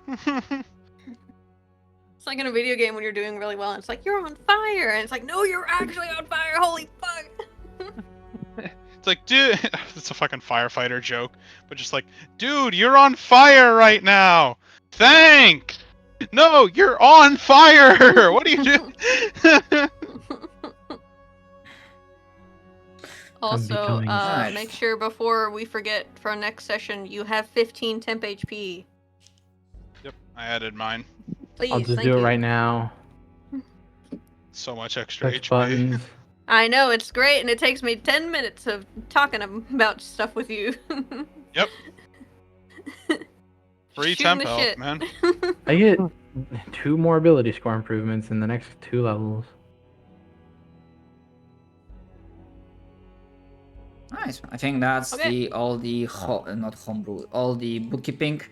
[SPEAKER 2] It's like in a video game when you're doing really well, and it's like, you're on fire, and it's like, no, you're actually on fire, holy fuck.
[SPEAKER 3] It's like, dude, it's a fucking firefighter joke, but just like, dude, you're on fire right now. Thanks. No, you're on fire. What are you doing?
[SPEAKER 2] Also,
[SPEAKER 1] becoming
[SPEAKER 4] Nice.
[SPEAKER 2] make sure before we forget for our next session, you have 15 temp HP.
[SPEAKER 3] Yep, I added mine.
[SPEAKER 2] Please,
[SPEAKER 1] I'll just
[SPEAKER 2] thank
[SPEAKER 1] do it
[SPEAKER 2] you.
[SPEAKER 1] right now.
[SPEAKER 3] So much extra
[SPEAKER 1] Push
[SPEAKER 3] HP.
[SPEAKER 1] buttons.
[SPEAKER 2] I know, it's great, and it takes me 10 minutes of talking about stuff with you.
[SPEAKER 3] Yep. Free
[SPEAKER 2] Shooting
[SPEAKER 3] temp
[SPEAKER 2] the
[SPEAKER 3] health,
[SPEAKER 2] shit.
[SPEAKER 3] man.
[SPEAKER 1] I get 2 more ability score improvements in the next 2 levels.
[SPEAKER 4] Nice. I think that's
[SPEAKER 2] Okay.
[SPEAKER 4] all the not homebrew, all the bookkeeping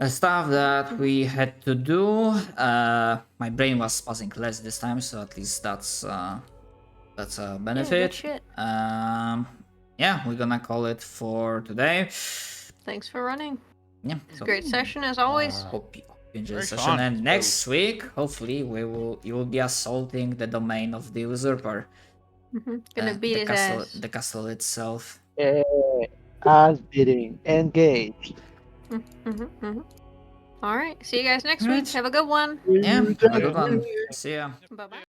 [SPEAKER 4] stuff that we had to do. My brain was buzzing less this time, so at least that's a
[SPEAKER 2] good
[SPEAKER 4] benefit.
[SPEAKER 2] shit.
[SPEAKER 4] Yeah, we're gonna call it for today.
[SPEAKER 2] Thanks for running.
[SPEAKER 4] Yeah,
[SPEAKER 2] It's a great session as always.
[SPEAKER 4] Hope you enjoy
[SPEAKER 3] Very
[SPEAKER 4] the session,
[SPEAKER 3] fun.
[SPEAKER 4] and next week, hopefully, you will be assaulting the domain of the usurper.
[SPEAKER 2] Gonna beat
[SPEAKER 4] the
[SPEAKER 2] his
[SPEAKER 4] castle,
[SPEAKER 2] ass.
[SPEAKER 4] the castle itself.
[SPEAKER 6] Yeah, ass beating, engaged.
[SPEAKER 2] All right. See you guys next week.
[SPEAKER 4] Alright.
[SPEAKER 2] Have a good one.
[SPEAKER 4] Yeah, have a
[SPEAKER 6] Yeah.
[SPEAKER 4] good one. See ya.
[SPEAKER 2] Bye bye.